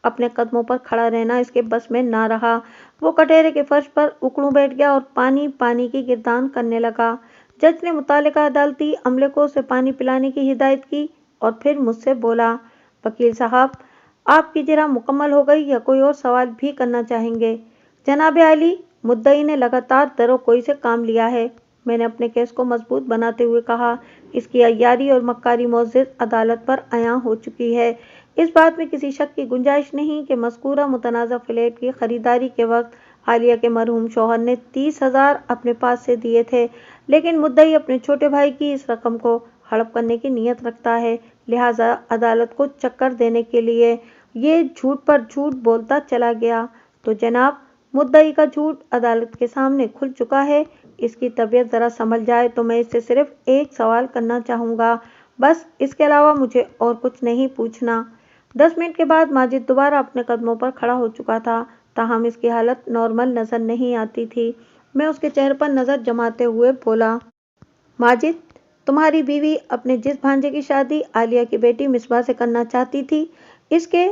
اپنے قدموں پر کھڑا رہنا اس کے بس میں نہ رہا، وہ کٹہرے کے فرش پر اکڑوں بیٹھ گیا اور پانی کی گردان کرنے لگا۔ جج نے متعلقہ عدالتی عملے کو اسے پانی پلانے کی ہدایت کی اور پھر مجھ سے بولا، وکیل صاحب، آپ کی جرح مکمل ہو گئی یا کوئی اور سوال بھی کرنا چاہیں گے؟ جناب عالی، مدعی نے لگاتار در و کوئی سے کام لیا ہے، میں نے اپنے کیس کو مضبوط بناتے ہوئے کہا۔ اس کی عیاری اور مکاری معزز عدالت پر عیاں ہو چکی ہے۔ اس بات میں کسی شک کی گنجائش نہیں کہ مذکورہ متنازع فلیٹ کی خریداری کے وقت عالیہ کے مرحوم شوہر نے 30,000 اپنے پاس سے دیے تھے، لیکن مدعی اپنے چھوٹے بھائی کی اس رقم کو ہڑپ کرنے کی نیت رکھتا ہے، لہٰذا عدالت کو چکر دینے کے لیے یہ جھوٹ پر جھوٹ بولتا چلا گیا۔ تو جناب، مدعی کا جھوٹ عدالت کے سامنے کھل چکا ہے۔ اس کی طبیعت ذرا سنبھل جائے تو میں اس سے صرف ایک سوال کرنا چاہوں گا، بس، اس کے علاوہ مجھے اور کچھ نہیں پوچھنا۔ 10 منٹ کے بعد ماجد دوبارہ اپنے قدموں پر کھڑا ہو چکا تھا، تاہم اس کی حالت نارمل نظر نہیں آتی تھی۔ میں اس کے چہرے پر نظر جماتے ہوئے بولا، ماجد، تمہاری بیوی اپنے جس بھانجے کی شادی عالیہ کی بیٹی مصباح سے کرنا چاہتی تھی، اس کے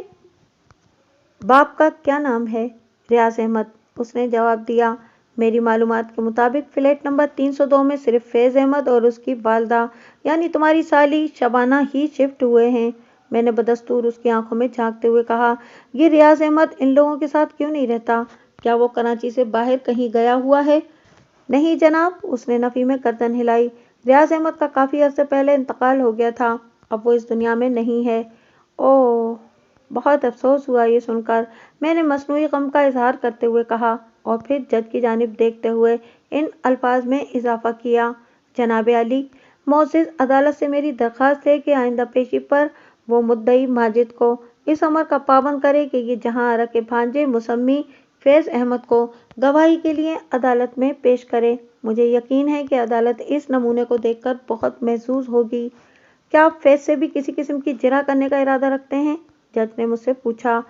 باپ کا کیا نام ہے؟ ریاض احمد، اس نے جواب دیا۔ میری معلومات کے مطابق فلیٹ نمبر 302 میں صرف فیض احمد اور اس کی والدہ یعنی تمہاری سالی شبانہ ہی شفٹ ہوئے ہیں، میں نے بدستور اس کی آنکھوں میں جھانکتے ہوئے کہا۔ یہ ریاض احمد ان لوگوں کے ساتھ کیوں نہیں رہتا؟ کیا وہ کراچی سے باہر کہیں گیا ہوا ہے؟ نہیں جناب، اس نے نفی میں گردن ہلائی۔ ریاض احمد کا کافی عرصے پہلے انتقال ہو گیا تھا، اب وہ اس دنیا میں نہیں ہے۔ اوہ، بہت افسوس ہوا یہ سن کر، میں نے مصنوعی غم کا اظہار کرتے ہوئے کہا، اور پھر جج کی جانب دیکھتے ہوئے ان الفاظ میں اضافہ کیا، جناب عالی، معزز عدالت سے میری درخواست ہے کہ آئندہ پیشی پر وہ مدعی ماجد کو اس امر کا پابند کرے کہ یہ جہاں آرا کے بھانجے مسمی فیض احمد کو گواہی کے لیے عدالت میں پیش کرے۔ مجھے یقین ہے کہ عدالت اس نمونے کو دیکھ کر بہت محظوظ ہوگی۔ کیا آپ فیض سے بھی کسی قسم کی جرح کرنے کا ارادہ رکھتے ہیں؟ جج نے مجھ سے پوچھا۔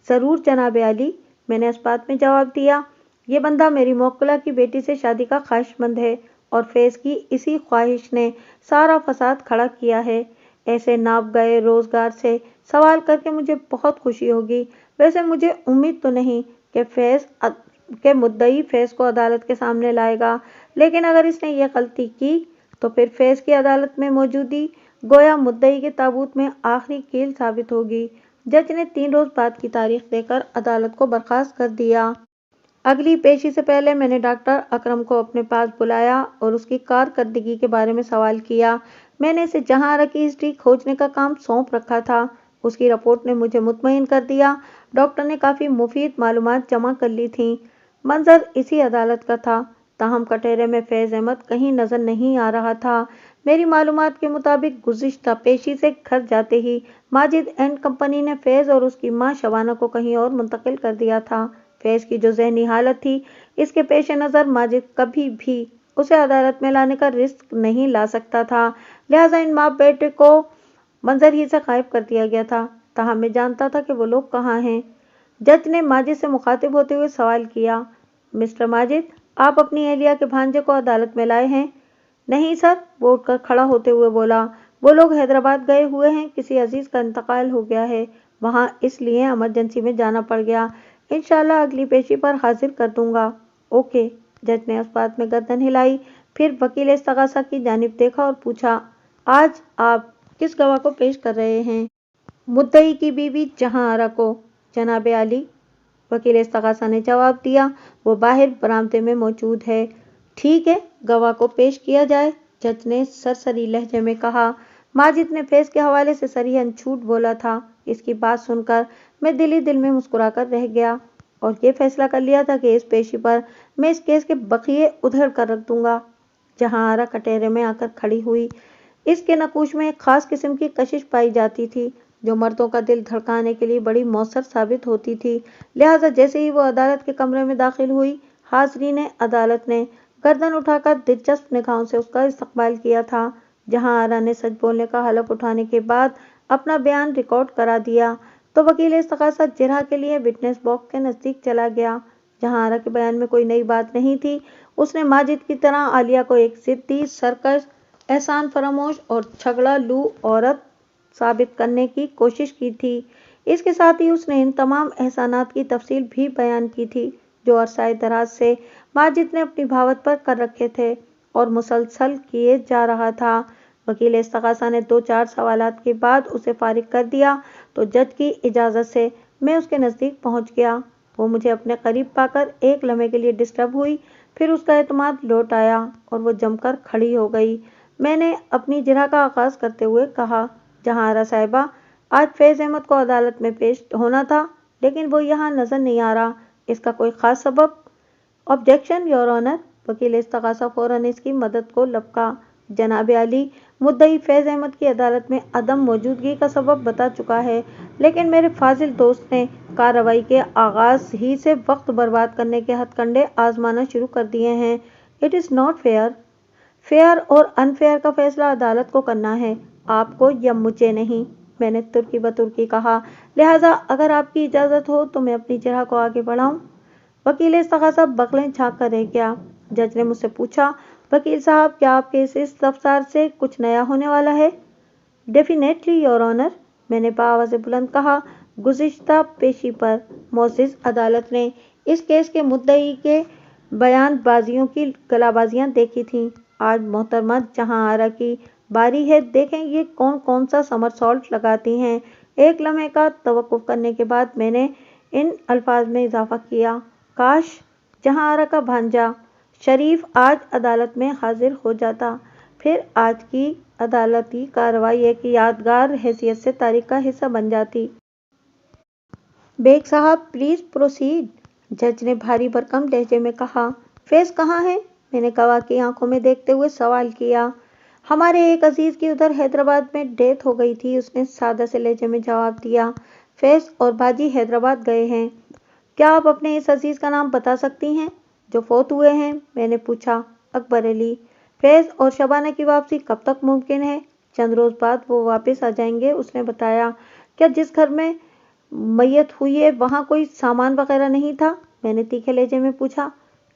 ضرور جناب عالی، میں نے اس بات میں جواب دیا۔ یہ بندہ میری موکلہ کی بیٹی سے شادی کا خواہش مند ہے اور فیض کی اسی خواہش نے سارا فساد کھڑا کیا ہے۔ ऐसे नाप गए रोजगार से सवाल करके मुझे बहुत खुशी होगी। वैसे मुझे उम्मीद तो नहीं कि मुद्दई फैज को अदालत के सामने लाएगा, लेकिन अगर इसने ये गलती की तो फिर फैज की अदालत में मौजूदगी गोया मुद्दई के ताबूत में आखिरी कील साबित होगी। जज ने 3 रोज बाद की तारीख देकर अदालत को बर्खास्त कर दिया। अगली पेशी से पहले मैंने डॉक्टर अकरम को अपने पास बुलाया और उसकी कारकर्दगी के बारे में सवाल किया। मैंने इसे जहां आरा की हिस्ट्री खोजने का काम सौंप रखा था। उसकी रिपोर्ट ने मुझे मुतमईन कर दिया। डॉक्टर ने काफ़ी मुफीद मालूमात जमा कर ली थीं। मंजर इसी अदालत का था, ताहम कटहरे में फैज़ अहमद कहीं नज़र नहीं आ रहा था। मेरी मालूमात के मुताबिक गुज़िश्ता पेशी से घर जाते ही माजिद एंड कंपनी ने फैज़ और उसकी मां शबाना को कहीं और मुंतकिल कर दिया था। फैज़ की जो ज़हनी हालत थी, इसके पेश नज़र माजिद कभी भी उसे अदालत में लाने का रिस्क नहीं ला सकता था, लिहाजा इन माँ बेटे को मंजर ही से गायब कर दिया गया था। ताहम मैं जानता था कि वो लोग कहाँ हैं। जज ने माजिद से मुखातिब होते हुए सवाल किया, मिस्टर माजिद, आप अपनी एहलिया के भांजे को अदालत में लाए हैं? नहीं सर, वो उठकर खड़ा होते हुए बोला, वो लोग हैदराबाद गए हुए हैं, किसी अजीज का इंतकाल हो गया है वहाँ, इसलिए इमरजेंसी में जाना पड़ गया। इंशाल्लाह अगली पेशी पर हाजिर कर दूंगा। ओके। जज ने उस बात में गर्दन हिलाई, फिर वकील इस्तगासा की जानिब देखा और पूछा, आज आप किस गवाह को पेश कर रहे हैं? मुद्दई की बीवी जहां आरा को, जनाब आली। वकील इस्तगासा ने जवाब दिया, वो बाहर बरामदे में मौजूद है। ठीक है, गवाह को पेश किया जाए, जज ने सरसरी लहजे में कहा। माजिद ने फैज के हवाले से सरीहन झूठ बोला था। इसकी बात सुनकर मैं दिल में मुस्कुराकर रह गया और ये फैसला कर लिया था कि इस पेशी पर मैं इस केस के बकिए उधड़ कर रख दूंगा। जहां आरा कटहरे में आकर खड़ी हुई, इसके नकूश में एक खास किस्म की कशिश पाई जाती थी जो मर्दों का दिल धड़काने के लिए बड़ी मौसर साबित होती थी। लिहाजा जैसे ही वो अदालत के कमरे में दाखिल हुई, हाजरीन अदालत ने गर्दन उठाकर दिलचस्प निगाहों से उसका इस्तकबाल किया था। जहां आरा ने सच बोलने का हलफ उठाने के बाद अपना बयान रिकॉर्ड करा दिया तो वकील इस्तगासा जिरह के लिए विटनेस बॉक्स के नज़दीक चला गया। जहां आरा के बयान में कोई नई बात नहीं थी, उसने माजिद की तरह आलिया को एक जिद्दी, सरकश, एहसान फरामोश और झगड़ा लू औरत साबित करने की कोशिश की थी। इसके साथ ही उसने इन तमाम एहसानात की तफसील भी बयान की थी जो अरसाए दराज से माजिद ने अपनी भावत पर कर रखे थे और मुसलसल किए जा रहा था। वकील इस्तगासा ने 2-4 सवालात के बाद उसे फारिग कर दिया तो जज की इजाज़त से मैं उसके नज़दीक पहुंच गया। वो मुझे अपने करीब पाकर एक लम्हे के लिए डिस्टर्ब हुई, फिर उसका एतमाद लौट आया और वो जमकर खड़ी हो गई। मैंने अपनी जिरह का आगाज करते हुए कहा, जहां आरा साहिबा, आज फैज़ अहमद को अदालत में पेश होना था, लेकिन वो यहाँ नजर नहीं आ रहा। इसका कोई खास सबब? Objection your honour. वकील इस्तगासा फौरन इसकी मदद को लपका। जनाब आली, मुद्दई फैज़ अहमद की अदालत में अदम मौजूदगी का सबब बता चुका है, लेकिन मेरे फाजिल दोस्त ने कार्रवाई के आगाज ही से वक्त बर्बाद करने के हथकंडे आजमाना शुरू कर दिए हैं। It is not fair. Fair और अनफेयर का फैसला अदालत को करना है, आपको या मुझे नहीं। मैंने तुर्की बतुर्की कहा, लिहाजा अगर आपकी इजाज़त हो तो मैं अपनी जिरह को आगे बढ़ाऊं। वकील इस्तगासा बगलें झाँक कर रह गया। जज ने मुझसे पूछा, वकील साहब, क्या आपके इस इस्तफसार से कुछ नया होने वाला है? डेफिनेटली योर ऑनर, मैंने बाआवाज़ बुलंद कहा। गुज़िश्ता पेशी पर मोअज़्ज़िज़ अदालत ने इस केस के मुद्दई के बयानबाजियों की गलाबाजियाँ देखी थीं। आज मोहतरमा जहां आरा की बारी है, देखें ये कौन कौन सा समरसॉल्ट लगाती हैं। एक लम्हे का तवक्कुफ करने के बाद मैंने इन अल्फाज में इजाफा किया, काश जहां आरा का भांजा शरीफ आज अदालत में हाजिर हो जाता, फिर आज की अदालती कार्रवाई एक यादगार हैसियत से तारीख का हिस्सा बन जाती। बेग साहब, प्लीज प्रोसीड, जज ने भारी भरकम लहजे में कहा। फैज़ कहाँ है? मैंने गवाह की आंखों में देखते हुए सवाल किया। हमारे एक अजीज की उधर हैदराबाद में डेथ हो गई थी, उसने सादा से लहजे में जवाब दिया। फैज़ और बाजी हैदराबाद गए हैं। क्या आप अपने इस अजीज का नाम बता सकती हैं जो फोत हुए हैं? मैंने पूछा। अकबर अली। फैज़ और शबाना की वापसी कब तक मुमकिन है? चंद रोज बाद वो वापस आ जाएंगे, उसने बताया। क्या जिस घर में मैयत हुई है वहाँ कोई सामान वगैरह नहीं था? मैंने तीखे लहजे में पूछा।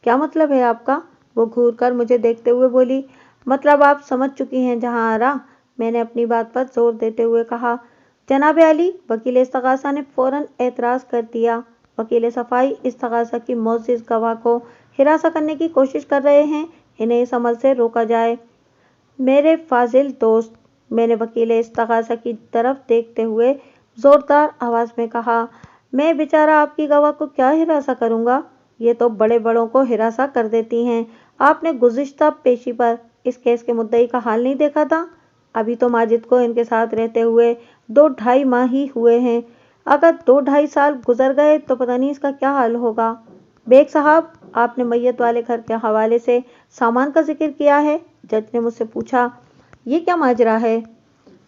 क्या मतलब है आपका? वो घूर कर मुझे देखते हुए बोली, मतलब आप समझ चुकी हैं जहां आरा। मैंने अपनी बात पर जोर देते हुए कहा। जनाब आली, वकील इस्तगासा ने फौरन एतराज़ कर दिया। वकील सफाई इस्तगासा की मोअज़्ज़िज़ गवाह को हिरासा करने की कोशिश कर रहे हैं, इन्हें इस अमल से रोका जाए। मेरे फाजिल दोस्त, मैंने वकील इस्तगासा की तरफ देखते हुए जोरदार आवाज़ में कहा, मैं बेचारा आपकी गवाह को क्या हिरासा करूँगा? ये तो बड़े बड़ों को हिरासा कर देती हैं। आपने गुज़िश्ता पेशी पर इस केस के मुद्दई का हाल नहीं देखा था? अभी तो माजिद को इनके साथ रहते हुए 2-2.5 माह ही हुए हैं। अगर 2-2.5 साल गुजर गए तो पता नहीं इसका क्या हाल होगा। बेग साहब, आपने मैयत वाले घर के हवाले से सामान का जिक्र किया है, जज ने मुझसे पूछा। ये क्या माजरा है?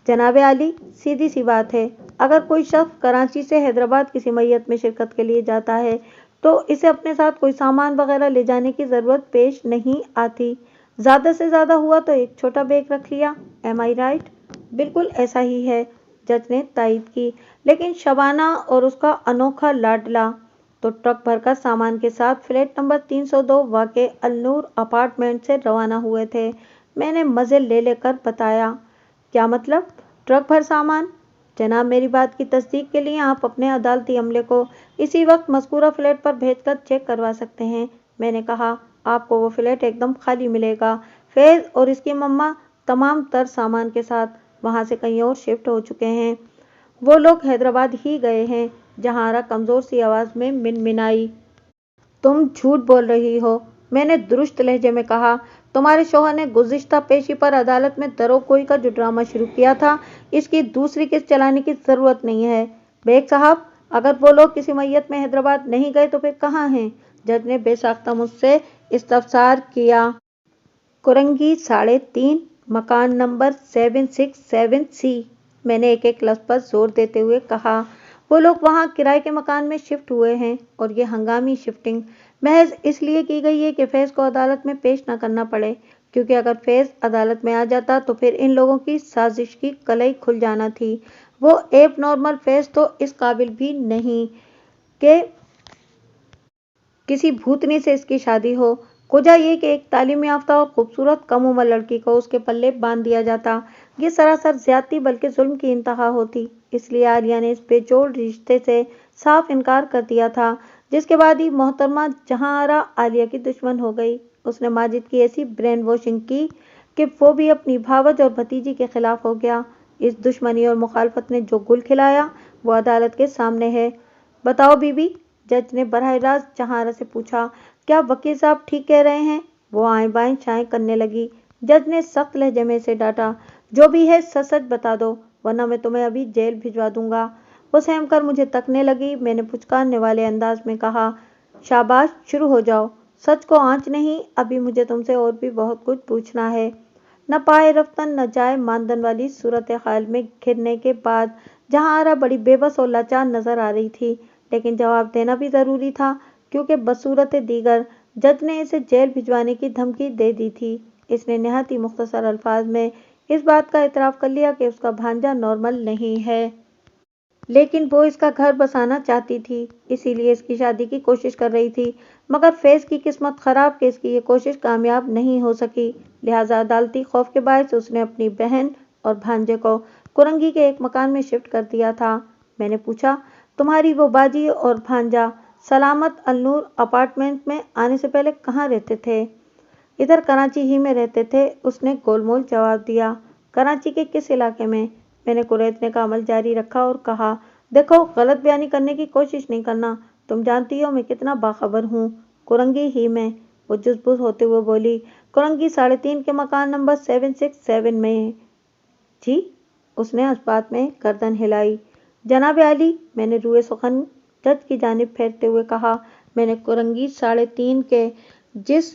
जनाब आली, सीधी सी बात है, अगर कोई शख्स कराची से हैदराबाद किसी मैयत में शिरकत के लिए जाता है तो इसे अपने साथ कोई सामान वगैरह ले जाने की ज़रूरत पेश नहीं आती। ज़्यादा से ज़्यादा हुआ तो एक छोटा बैग रख लिया। एम आई राइट? बिल्कुल ऐसा ही है, जज ने तायीद की। लेकिन शबाना और उसका अनोखा लाडला तो ट्रक भरकर सामान के साथ फ्लैट नंबर 302 वाक़े अलनूर अपार्टमेंट से रवाना हुए थे। मैंने मज़े ले लेकर बताया। क्या मतलब, ट्रक भर सामान? जनाब, मेरी बात की तस्दीक के लिए आप अपने अदालती अमले को इसी वक्त मज़कूरा फ्लैट पर भेजकर चेक करवा सकते हैं। मैंने कहा, आपको वो फ्लैट एकदम खाली मिलेगा। फैज़ और इसकी मम्मा तमाम तर सामान के साथ वहाँ से कहीं और शिफ्ट हो चुके हैं। वो लोग हैदराबाद ही गए हैं। जहारा कमज़ोर सी आवाज़ में मिनमिनाई। तुम झूठ बोल रही हो, मैंने दुरुस्त लहजे में कहा। तुम्हारे शौहर ने गुज़िश्ता पेशी पर अदालत में दरोगोई का जो ड्रामा शुरू किया था, इसकी दूसरी किस्त चलाने की ज़रूरत नहीं है। बेग साहब, अगर वो लोग किसी मैयत में हैदराबाद नहीं गए तो फिर कहाँ हैं? जज ने बेसाख्ता मुझसे इस्तफसार किया। कुरंगी 3.5, मकान नंबर 767C। मैंने एक एक लफ्ज़ पर जोर देते हुए कहा। वो लोग वहाँ किराए के मकान में शिफ्ट हुए हैं और ये हंगामी शिफ्टिंग महज इसलिए की गई है कि फैज़ को अदालत में पेश न करना पड़े, क्योंकि अगर फैज़ अदालत में आ जाता तो फिर इन लोगों की साजिश की कलई खुल जाना थी। वो एब नॉर्मल फैज़ तो इस काबिल भी नहीं कि किसी भूतनी से इसकी शादी हो। वजह ये कि एक तालीम याफ्ता और खूबसूरत कम उम्र लड़की को उसके पल्ले बांध दिया जाता, ये सरासर ज्यादती बल्कि जुल्म की इंतहा होती। इसलिए आलिया ने इस बेजोड़ रिश्ते से साफ इनकार कर दिया था, जिसके बाद ही मोहतरमा जहांआरा आलिया की दुश्मन हो गई। उसने माजिद की ऐसी ब्रेन वॉशिंग की कि वो भी अपनी भावज और भतीजी के खिलाफ हो गया। इस दुश्मनी और मुखालफत ने जो गुल खिलाया वो अदालत के सामने है। बताओ बीबी, जज ने बरह रास्त जहांआरा से पूछा। क्या वकील साहब ठीक कह रहे हैं? वो आएं बाएं चाएं करने लगी। जज ने सख्त लहजे में से डांटा। जो भी है सच सच बता दो, वरना मैं तुम्हें अभी जेल भिजवा दूंगा। वो सहम कर मुझे तकने लगी। मैंने पुचकारने वाले अंदाज में कहा, शाबाश, शुरू हो जाओ। सच को आंच नहीं, अभी मुझे तुमसे और भी बहुत कुछ पूछना है। न पाए रफ्तन न जाए मानदन वाली सूरत हाल में घिरने के बाद जहांआरा बड़ी बेबस और लाचार नजर आ रही थी, लेकिन जवाब देना भी जरूरी था, क्योंकि बसूरत दीगर जज ने इसे जेल भिजवाने की धमकी दे दी थी। इसने नहायत ही मुख्तसर अल्फाज में इस बात का इतराफ़ कर लिया कि उसका भांजा नॉर्मल नहीं है, लेकिन वो इसका घर बसाना चाहती थी, इसीलिए इसकी शादी की कोशिश कर रही थी। मगर फैज़ की किस्मत ख़राब कि इसकी ये कोशिश कामयाब नहीं हो सकी। लिहाजा अदालती खौफ के बायस उसने अपनी बहन और भांजे को कुरंगी के एक मकान में शिफ्ट कर दिया था। मैंने पूछा, तुम्हारी वो बाजी और भांजा सलामत अलनूर अपार्टमेंट में आने से पहले कहाँ रहते थे? इधर कराची ही में रहते थे, उसने गोलमोल जवाब दिया। कराची के किस इलाके में? मैंने कुरेदने का अमल जारी रखा और कहा, देखो, गलत बयानी करने की कोशिश नहीं करना, तुम जानती हो मैं कितना बाखबर हूँ। कुरंगी ही में, वो जुज़बुज़ होते हुए बोली। कुरंगी 3.5 के मकान नंबर 767 में। जी? उसने इस्बात में गर्दन हिलाई। जनाब आली, मैंने रुए सुखन जज की जानिब फेरते हुए कहा, मैंने कुरंगी 3.5 के जिस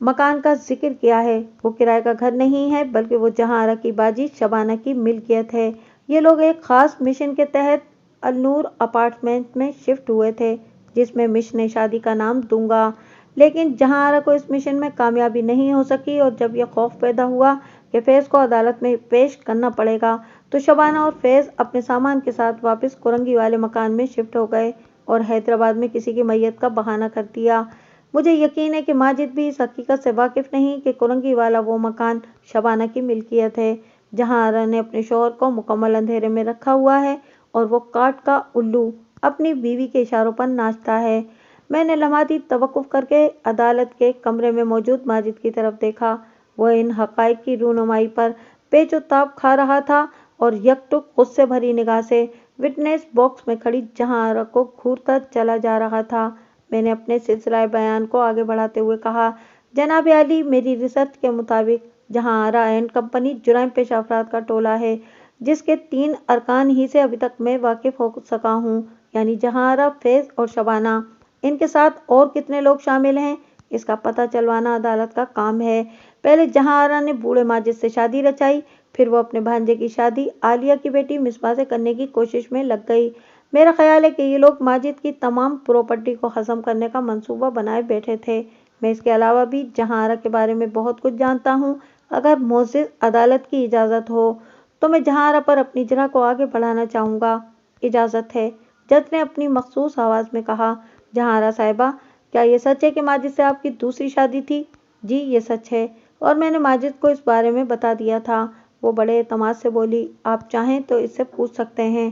मकान का जिक्र किया है वो किराए का घर नहीं है, बल्कि वो जहांआरा की बाजी शबाना की मिल्कियत है। ये लोग एक खास मिशन के तहत अलनूर अपार्टमेंट में शिफ्ट हुए थे, जिसमें मिशन शादी का नाम दूंगा। लेकिन जहांआरा को इस मिशन में कामयाबी नहीं हो सकी और जब यह खौफ पैदा हुआ कि फैज़ को अदालत में पेश करना पड़ेगा, तो शबाना और फैज़ अपने सामान के साथ वापस कुरंगी वाले मकान में शिफ्ट हो गए और हैदराबाद में किसी की मैयत का बहाना कर दिया। मुझे यकीन है कि माजिद भी इस हकीकत से वाकिफ नहीं कि कुरंगी वाला वो मकान शबाना की मिल्कियत है। जहां आरा ने अपने शौहर को मुकम्मल अंधेरे में रखा हुआ है और वो काठ का उल्लू अपनी बीवी के इशारों पर नाचता है। मैंने लम्हाती तवक्कुफ करके अदालत के कमरे में मौजूद माजिद की तरफ देखा। वह इन हक़ाइक़ की रूनुमाई पर पेचो-ताप खा रहा था और यकटुक गुस्से भरी निगाह से विटनेस बॉक्स में खड़ी जहां आरा को घूरता चला जा रहा था। मैंने अपने सिलसिला बयान को आगे बढ़ाते हुए कहा, जनाब आली, मेरी रिसर्च के मुताबिक जहां आरा एंड कंपनी जुराइम पेश अफराद का टोला है जिसके 3 अरकान ही से अभी तक मैं वाकिफ हो सका हूँ, यानी जहां आरा, फैज और शबाना। इनके साथ और कितने लोग शामिल हैं इसका पता चलवाना अदालत का काम है। पहले जहां आरा ने बूढ़े माजिद से शादी रचाई, फिर वो अपने भांजे की शादी आलिया की बेटी मिसबा से करने की कोशिश में लग गई। मेरा ख्याल है कि ये लोग माजिद की तमाम प्रॉपर्टी को खत्म करने का मंसूबा बनाए बैठे थे। मैं इसके अलावा भी जहां आरा के बारे में बहुत कुछ जानता हूँ। अगर मोअज़्ज़िज़ अदालत की इजाज़त हो तो मैं जहां आरा पर अपनी जरा को आगे बढ़ाना चाहूँगा। इजाज़त है, जज ने अपनी मखसूस आवाज़ में कहा। जहां आरा साहिबा, क्या ये सच है कि माजिद से आपकी दूसरी शादी थी? जी, ये सच है और मैंने माजिद को इस बारे में बता दिया था। वो बड़े एतमाद से बोली, आप चाहें तो इससे पूछ सकते हैं।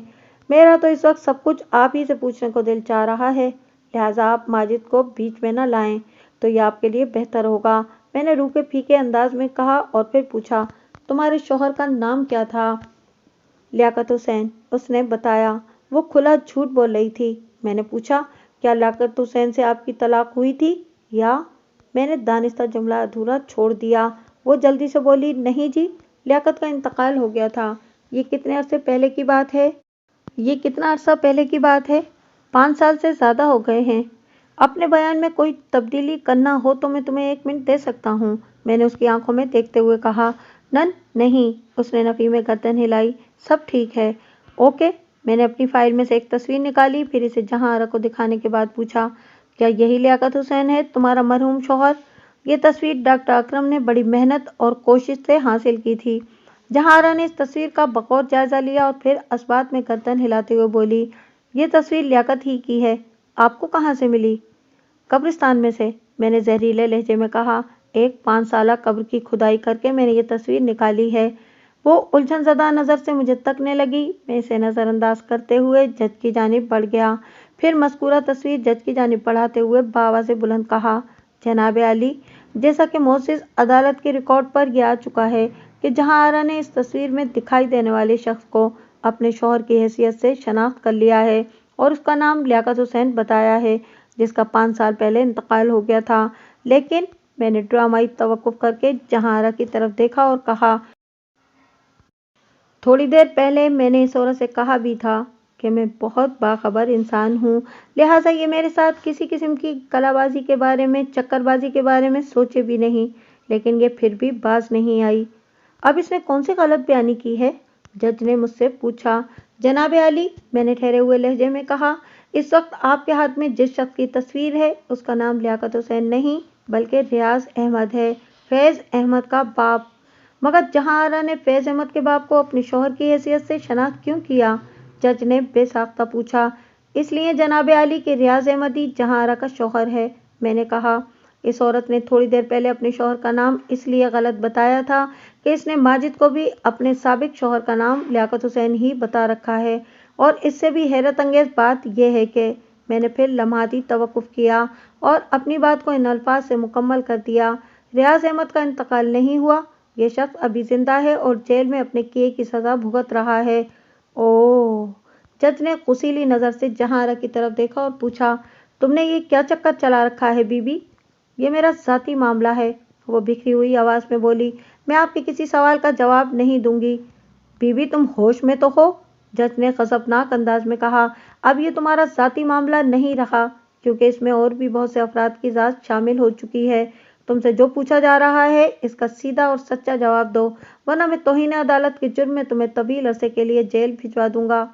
मेरा तो इस वक्त सब कुछ आप ही से पूछने को दिल चाह रहा है, लिहाजा आप माजिद को बीच में न लाएं तो यह आपके लिए बेहतर होगा। मैंने रूखे फीके अंदाज में कहा और फिर पूछा, तुम्हारे शौहर का नाम क्या था? लियाकत हुसैन, उसने बताया। वो खुला झूठ बोल रही थी। मैंने पूछा, क्या लियाकत हुसैन से आपकी तलाक हुई थी या? मैंने दानिस्ता जुमला अधूरा छोड़ दिया। वो जल्दी से बोली, नहीं जी, लियाकत का इंतकाल हो गया था। ये कितने अरसे पहले की बात है? ये कितना अरसा पहले की बात है? 5 साल से ज़्यादा हो गए हैं। अपने बयान में कोई तब्दीली करना हो तो मैं तुम्हें 1 मिनट दे सकता हूँ, मैंने उसकी आंखों में देखते हुए कहा। नहीं, उसने नफ़ी में गर्दन हिलाई। सब ठीक है। ओके। मैंने अपनी फाइल में से एक तस्वीर निकाली, फिर इसे जहां आरा को दिखाने के बाद पूछा, क्या यही लियाकत हुसैन है, तुम्हारा मरहूम शौहर? ये तस्वीर डॉक्टर अकरम ने बड़ी मेहनत और कोशिश से हासिल की थी। जहां आरा ने इस तस्वीर का बगौर जायजा लिया और फिर अस्बात में गर्दन हिलाते हुए बोली, ये तस्वीर लियाकत ही की है। आपको कहाँ से मिली? कब्रिस्तान में से, मैंने जहरीले लहजे में कहा। एक 5 साला कब्र की खुदाई करके मैंने ये तस्वीर निकाली है। वो उलझनज़दा नज़र से मुझे तकने लगी। मैं इसे नज़रअंदाज करते हुए जज की जानिब बढ़ गया। फिर मज़कूरा तस्वीर जज की जानिब बढ़ाते हुए बाआवाज़ बुलंद कहा, जनाब आली, जैसा कि मुअज़्ज़िज़ अदालत के रिकॉर्ड पर यह आ चुका है कि जहां आरा ने इस तस्वीर में दिखाई देने वाले शख्स को अपने शौहर की हैसियत से शनाख्त कर लिया है और उसका नाम लियाकत हुसैन बताया है, जिसका 5 साल पहले इंतकाल हो गया था। लेकिन मैंने ड्रामाई तवक्कुफ करके जहां आरा की तरफ देखा और कहा, थोड़ी देर पहले मैंने इस औरत से कहा भी था कि मैं बहुत बाखबर इंसान हूँ, लिहाजा ये मेरे साथ किसी किस्म की कलाबाजी के बारे में, चक्करबाजी के बारे में सोचे भी नहीं, लेकिन ये फिर भी बाज नहीं आई। अब इसने कौन सी गलत बयानी की है? जज ने मुझसे पूछा। जनाब आली, मैंने ठहरे हुए लहजे में कहा, इस वक्त आपके हाथ में जिस शख्स की तस्वीर है उसका नाम लियाकत हुसैन नहीं बल्कि रियाज अहमद है, फैज़ अहमद का बाप। मगर जहां आरा ने फैज़ अहमद के बाप को अपने शौहर की हैसियत से शनाख्त क्यों किया? जज ने बेसाख्ता पूछा। इसलिए जनाब आली कि रियाज अहमद ही जहां आरा का शौहर है, मैंने कहा। इस औरत ने थोड़ी देर पहले अपने शौहर का नाम इसलिए गलत बताया था कि इसने माजिद को भी अपने साबिक शौहर का नाम लियाकत हुसैन ही बता रखा है। और इससे भी हैरत अंगेज बात यह है कि मैंने फिर लम्हाती तवक्कुफ किया और अपनी बात को इन अल्फाज से मुकम्मल कर दिया, रियाज अहमद का इंतकाल नहीं हुआ, यह शख्स अभी जिंदा है और जेल में अपने किए की सज़ा भुगत रहा है। ओह! जज ने कुसीली नज़र से जहां आरा की तरफ देखा और पूछा, तुमने ये क्या चक्कर चला रखा है बीबी? ये मेरा ज़ाती मामला है, वो बिखरी हुई आवाज़ में बोली। मैं आपके किसी सवाल का जवाब नहीं दूंगी। बीबी, तुम होश में तो हो? जज ने गज़बनाक अंदाज में कहा। अब ये तुम्हारा ज़ाती मामला नहीं रहा, क्योंकि इसमें और भी बहुत से अफराद की ज़ात शामिल हो चुकी है। तुमसे जो पूछा जा रहा है इसका सीधा और सच्चा जवाब दो, वरना मैं तौहीन अदालत के जुर्म में तुम्हें तवील अरसे के लिए जेल भिजवा दूंगा।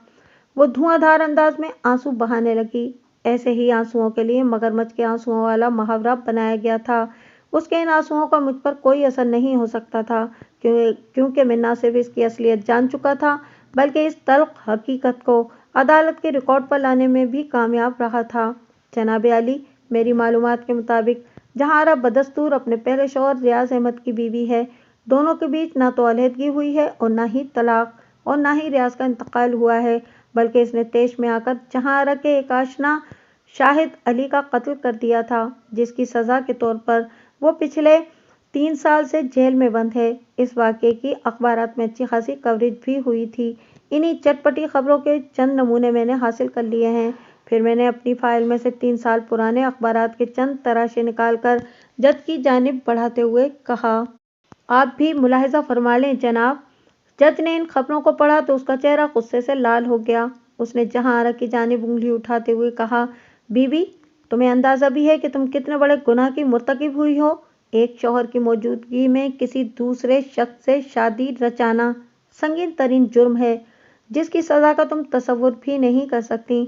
वो धुआंधार अंदाज में आंसू बहाने लगी। ऐसे ही आंसुओं के लिए मगरमच्छ के आंसुओं वाला मुहावरा बनाया गया था। उसके इन आंसुओं का मुझ पर कोई असर नहीं हो सकता था, क्योंकि मैं न सिर्फ इसकी असलियत जान चुका था बल्कि इस तल्ख हकीकत को अदालत के रिकॉर्ड पर लाने में भी कामयाब रहा था। जनाब आली, मेरी मालूमात के मुताबिक जहां आरा बदस्तूर अपने पहले शौहर रियाज अहमद की बीवी है, دونوں کے بیچ نہ تو علیحدگی ہوئی ہے اور نہ ہی طلاق اور نہ ہی ریاض کا انتقال ہوا ہے، بلکہ اس نے طیش میں آ کر جہاں آرا کے ایک آشنا شاہد علی کا قتل کر دیا تھا، جس کی سزا کے طور پر وہ پچھلے 3 سال سے جیل میں بند ہے۔ اس واقعے کی اخبارات میں اچھی خاصی کوریج بھی ہوئی تھی۔ انہی چٹپٹی خبروں کے چند نمونے میں نے حاصل کر لیے ہیں۔ پھر میں نے اپنی فائل میں سے 3 سال پرانے اخبارات کے چند تراشے نکال کر جج کی جانب بڑھاتے ہوئے کہا۔ آپ بھی ملاحظہ فرما لیں جناب۔ جج نے ان خبروں کو پڑھا تو اس کا چہرہ غصے سے لال ہو گیا۔ اس نے جہاں آرا کی جانب انگلی اٹھاتے ہوئے کہا، بی بی، تمہیں اندازہ بھی ہے کہ تم کتنے بڑے گناہ کی مرتکب ہوئی ہو؟ ایک شوہر کی موجودگی میں کسی دوسرے شخص سے شادی رچانا سنگین ترین جرم ہے، جس کی سزا کا تم تصور بھی نہیں کر سکتی۔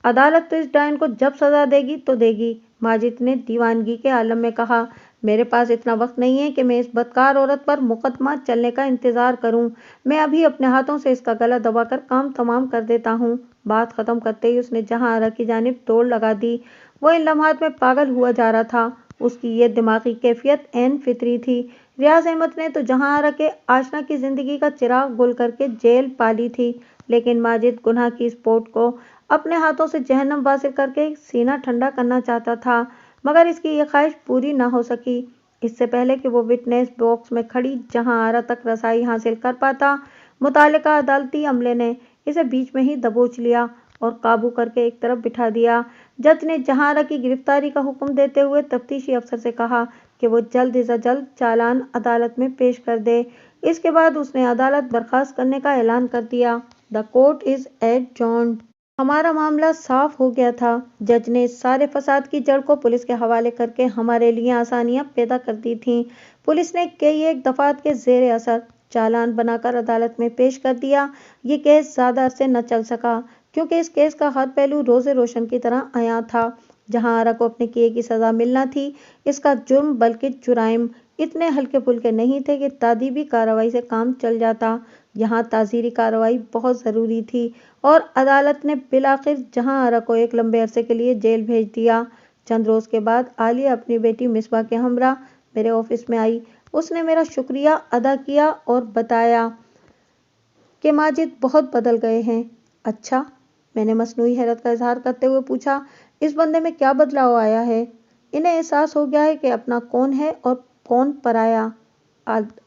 عدالت تو اس ڈائن کو جب سزا دے گی تو دے گی۔ ماجد نے دیوانگی کے عالم میں کہا، میرے پاس اتنا وقت نہیں ہے کہ میں اس بدکار عورت پر مقدمہ چلنے کا انتظار کروں۔ میں ابھی اپنے ہاتھوں سے اس کا گلا دبا کر کام تمام کر دیتا ہوں۔ بات ختم کرتے ہی اس نے جہاں آرا کی جانب دوڑ لگا دی۔ وہ ان لمحات میں پاگل ہوا جا رہا تھا۔ اس کی یہ دماغی کیفیت عین فطری تھی۔ ریاض احمد نے تو جہاں آرا کے آشنا کی زندگی کا چراغ گل کر کے جیل پالی تھی، لیکن ماجد گناہ کی اس پوٹ کو اپنے ہاتھوں سے جہنم واصل کر کے سینہ ٹھنڈا کرنا چاہتا تھا، مگر اس کی یہ خواہش پوری نہ ہو سکی۔ اس سے پہلے کہ وہ وٹنس باکس میں کھڑی جہاں آرا تک رسائی حاصل کر پاتا، متعلقہ عدالتی عملے نے اسے بیچ میں ہی دبوچ لیا اور قابو کر کے ایک طرف بٹھا دیا۔ جج نے جہاں آرا کی گرفتاری کا حکم دیتے ہوئے تفتیشی افسر سے کہا کہ وہ جلد از جلد چالان عدالت میں پیش کر دے۔ اس کے بعد اس نے عدالت برخاست کرنے کا اعلان کر دیا۔ The court is adjourned. ہمارا معاملہ صاف ہو گیا تھا۔ جج نے اس سارے فساد کی جڑ کو پولیس کے حوالے کر کے ہمارے لیے آسانیاں پیدا کر دی تھیں۔ پولیس نے کئی ایک دفعات کے زیر اثر چالان بنا کر عدالت میں پیش کر دیا۔ یہ کیس زیادہ عرصے نہ چل سکا، کیونکہ اس کیس کا ہر پہلو روز روشن کی طرح عیاں تھا۔ جہاں آرا کو اپنے کیے کی سزا ملنا تھی۔ اس کا جرم بلکہ جرائم اتنے ہلکے پھلکے نہیں تھے کہ تادیبی کارروائی سے کام چل جاتا۔ یہاں تعزیری کارروائی بہت ضروری تھی اور عدالت نے بالآخر جہاں آرا کو ایک لمبے عرصے کے لیے جیل بھیج دیا۔ چند روز کے بعد عالیہ اپنی بیٹی مصباح کے ہمراہ میرے آفس میں آئی۔ اس نے میرا شکریہ ادا کیا اور بتایا کہ ماجد بہت بدل گئے ہیں۔ اچھا؟ میں نے مصنوعی حیرت کا اظہار کرتے ہوئے پوچھا، اس بندے میں کیا بدلاؤ آیا ہے؟ انہیں احساس ہو گیا ہے کہ اپنا کون ہے اور کون پرایا،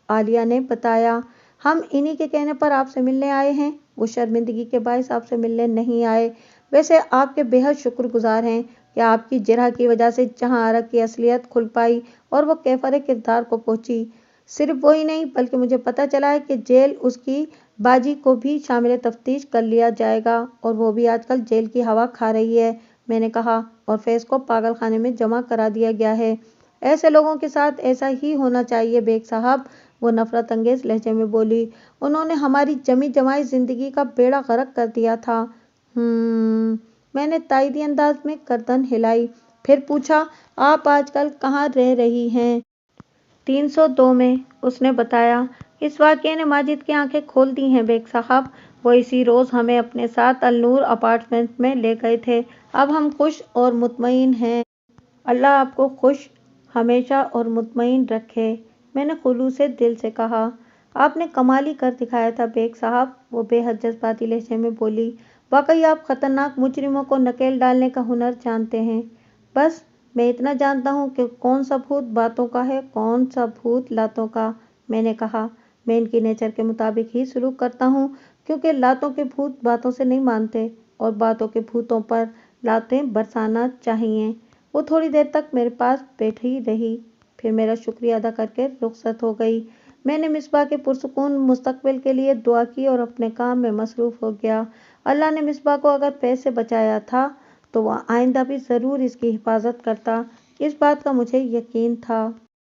عالیہ نے بتایا۔ ہم انہی کے کہنے پر آپ سے ملنے آئے ہیں۔ وہ شرمندگی کے باعث آپ سے ملنے نہیں آئے، ویسے آپ کے بے حد شکر گزار ہیں کہ آپ کی جرح کی وجہ سے جہاں آرا کی اصلیت کھل پائی اور وہ کیفر کردار کو پہنچی۔ صرف وہی نہیں بلکہ مجھے پتہ چلا ہے کہ جیل اس کی باجی کو بھی شامل تفتیش کر لیا جائے گا اور وہ بھی آج کل جیل کی ہوا کھا رہی ہے۔ میں نے کہا، اور فیض کو پاگل خانے میں جمع کرا دیا گیا ہے۔ ایسے لوگوں کے ساتھ ایسا ہی ہونا چاہیے بیگ صاحب، وہ نفرت انگیز لہجے میں بولی۔ انہوں نے ہماری جمی جمائی زندگی کا بیڑا غرق کر دیا تھا۔ میں نے تائیدی انداز میں گردن ہلائی۔ پھر پوچھا، آپ آج کل کہاں رہ رہی ہیں؟ 302 میں، اس نے بتایا۔ اس واقعے نے ماجد کی آنکھیں کھول دی ہیں بیگ صاحب۔ وہ اسی روز ہمیں اپنے ساتھ النور اپارٹمنٹ میں لے گئے تھے۔ اب ہم خوش اور مطمئن ہیں۔ اللہ آپ کو خوش ہمیشہ اور مطمئن رکھے، میں نے خلوص دل سے کہا۔ آپ نے کمال ہی کر دکھایا تھا بیگ صاحب، وہ بے حد جذباتی لہجے میں بولی۔ واقعی آپ خطرناک مجرموں کو نکیل ڈالنے کا ہنر جانتے ہیں۔ بس میں اتنا جانتا ہوں کہ کون سا بھوت باتوں کا ہے، کون سا بھوت لاتوں کا، میں نے کہا۔ میں ان کی نیچر کے مطابق ہی سلوک کرتا ہوں، کیونکہ لاتوں کے بھوت باتوں سے نہیں مانتے اور باتوں کے بھوتوں پر لاتیں برسانا چاہئیں۔ وہ تھوڑی دیر تک میرے پاس بیٹھی رہی، پھر میرا شکریہ ادا کر کے رخصت ہو گئی۔ میں نے مصباح کے پرسکون مستقبل کے لیے دعا کی اور اپنے کام میں مصروف ہو گیا۔ اللہ نے مصباح کو اگر فیض سے بچایا تھا تو وہ آئندہ بھی ضرور اس کی حفاظت کرتا، اس بات کا مجھے یقین تھا۔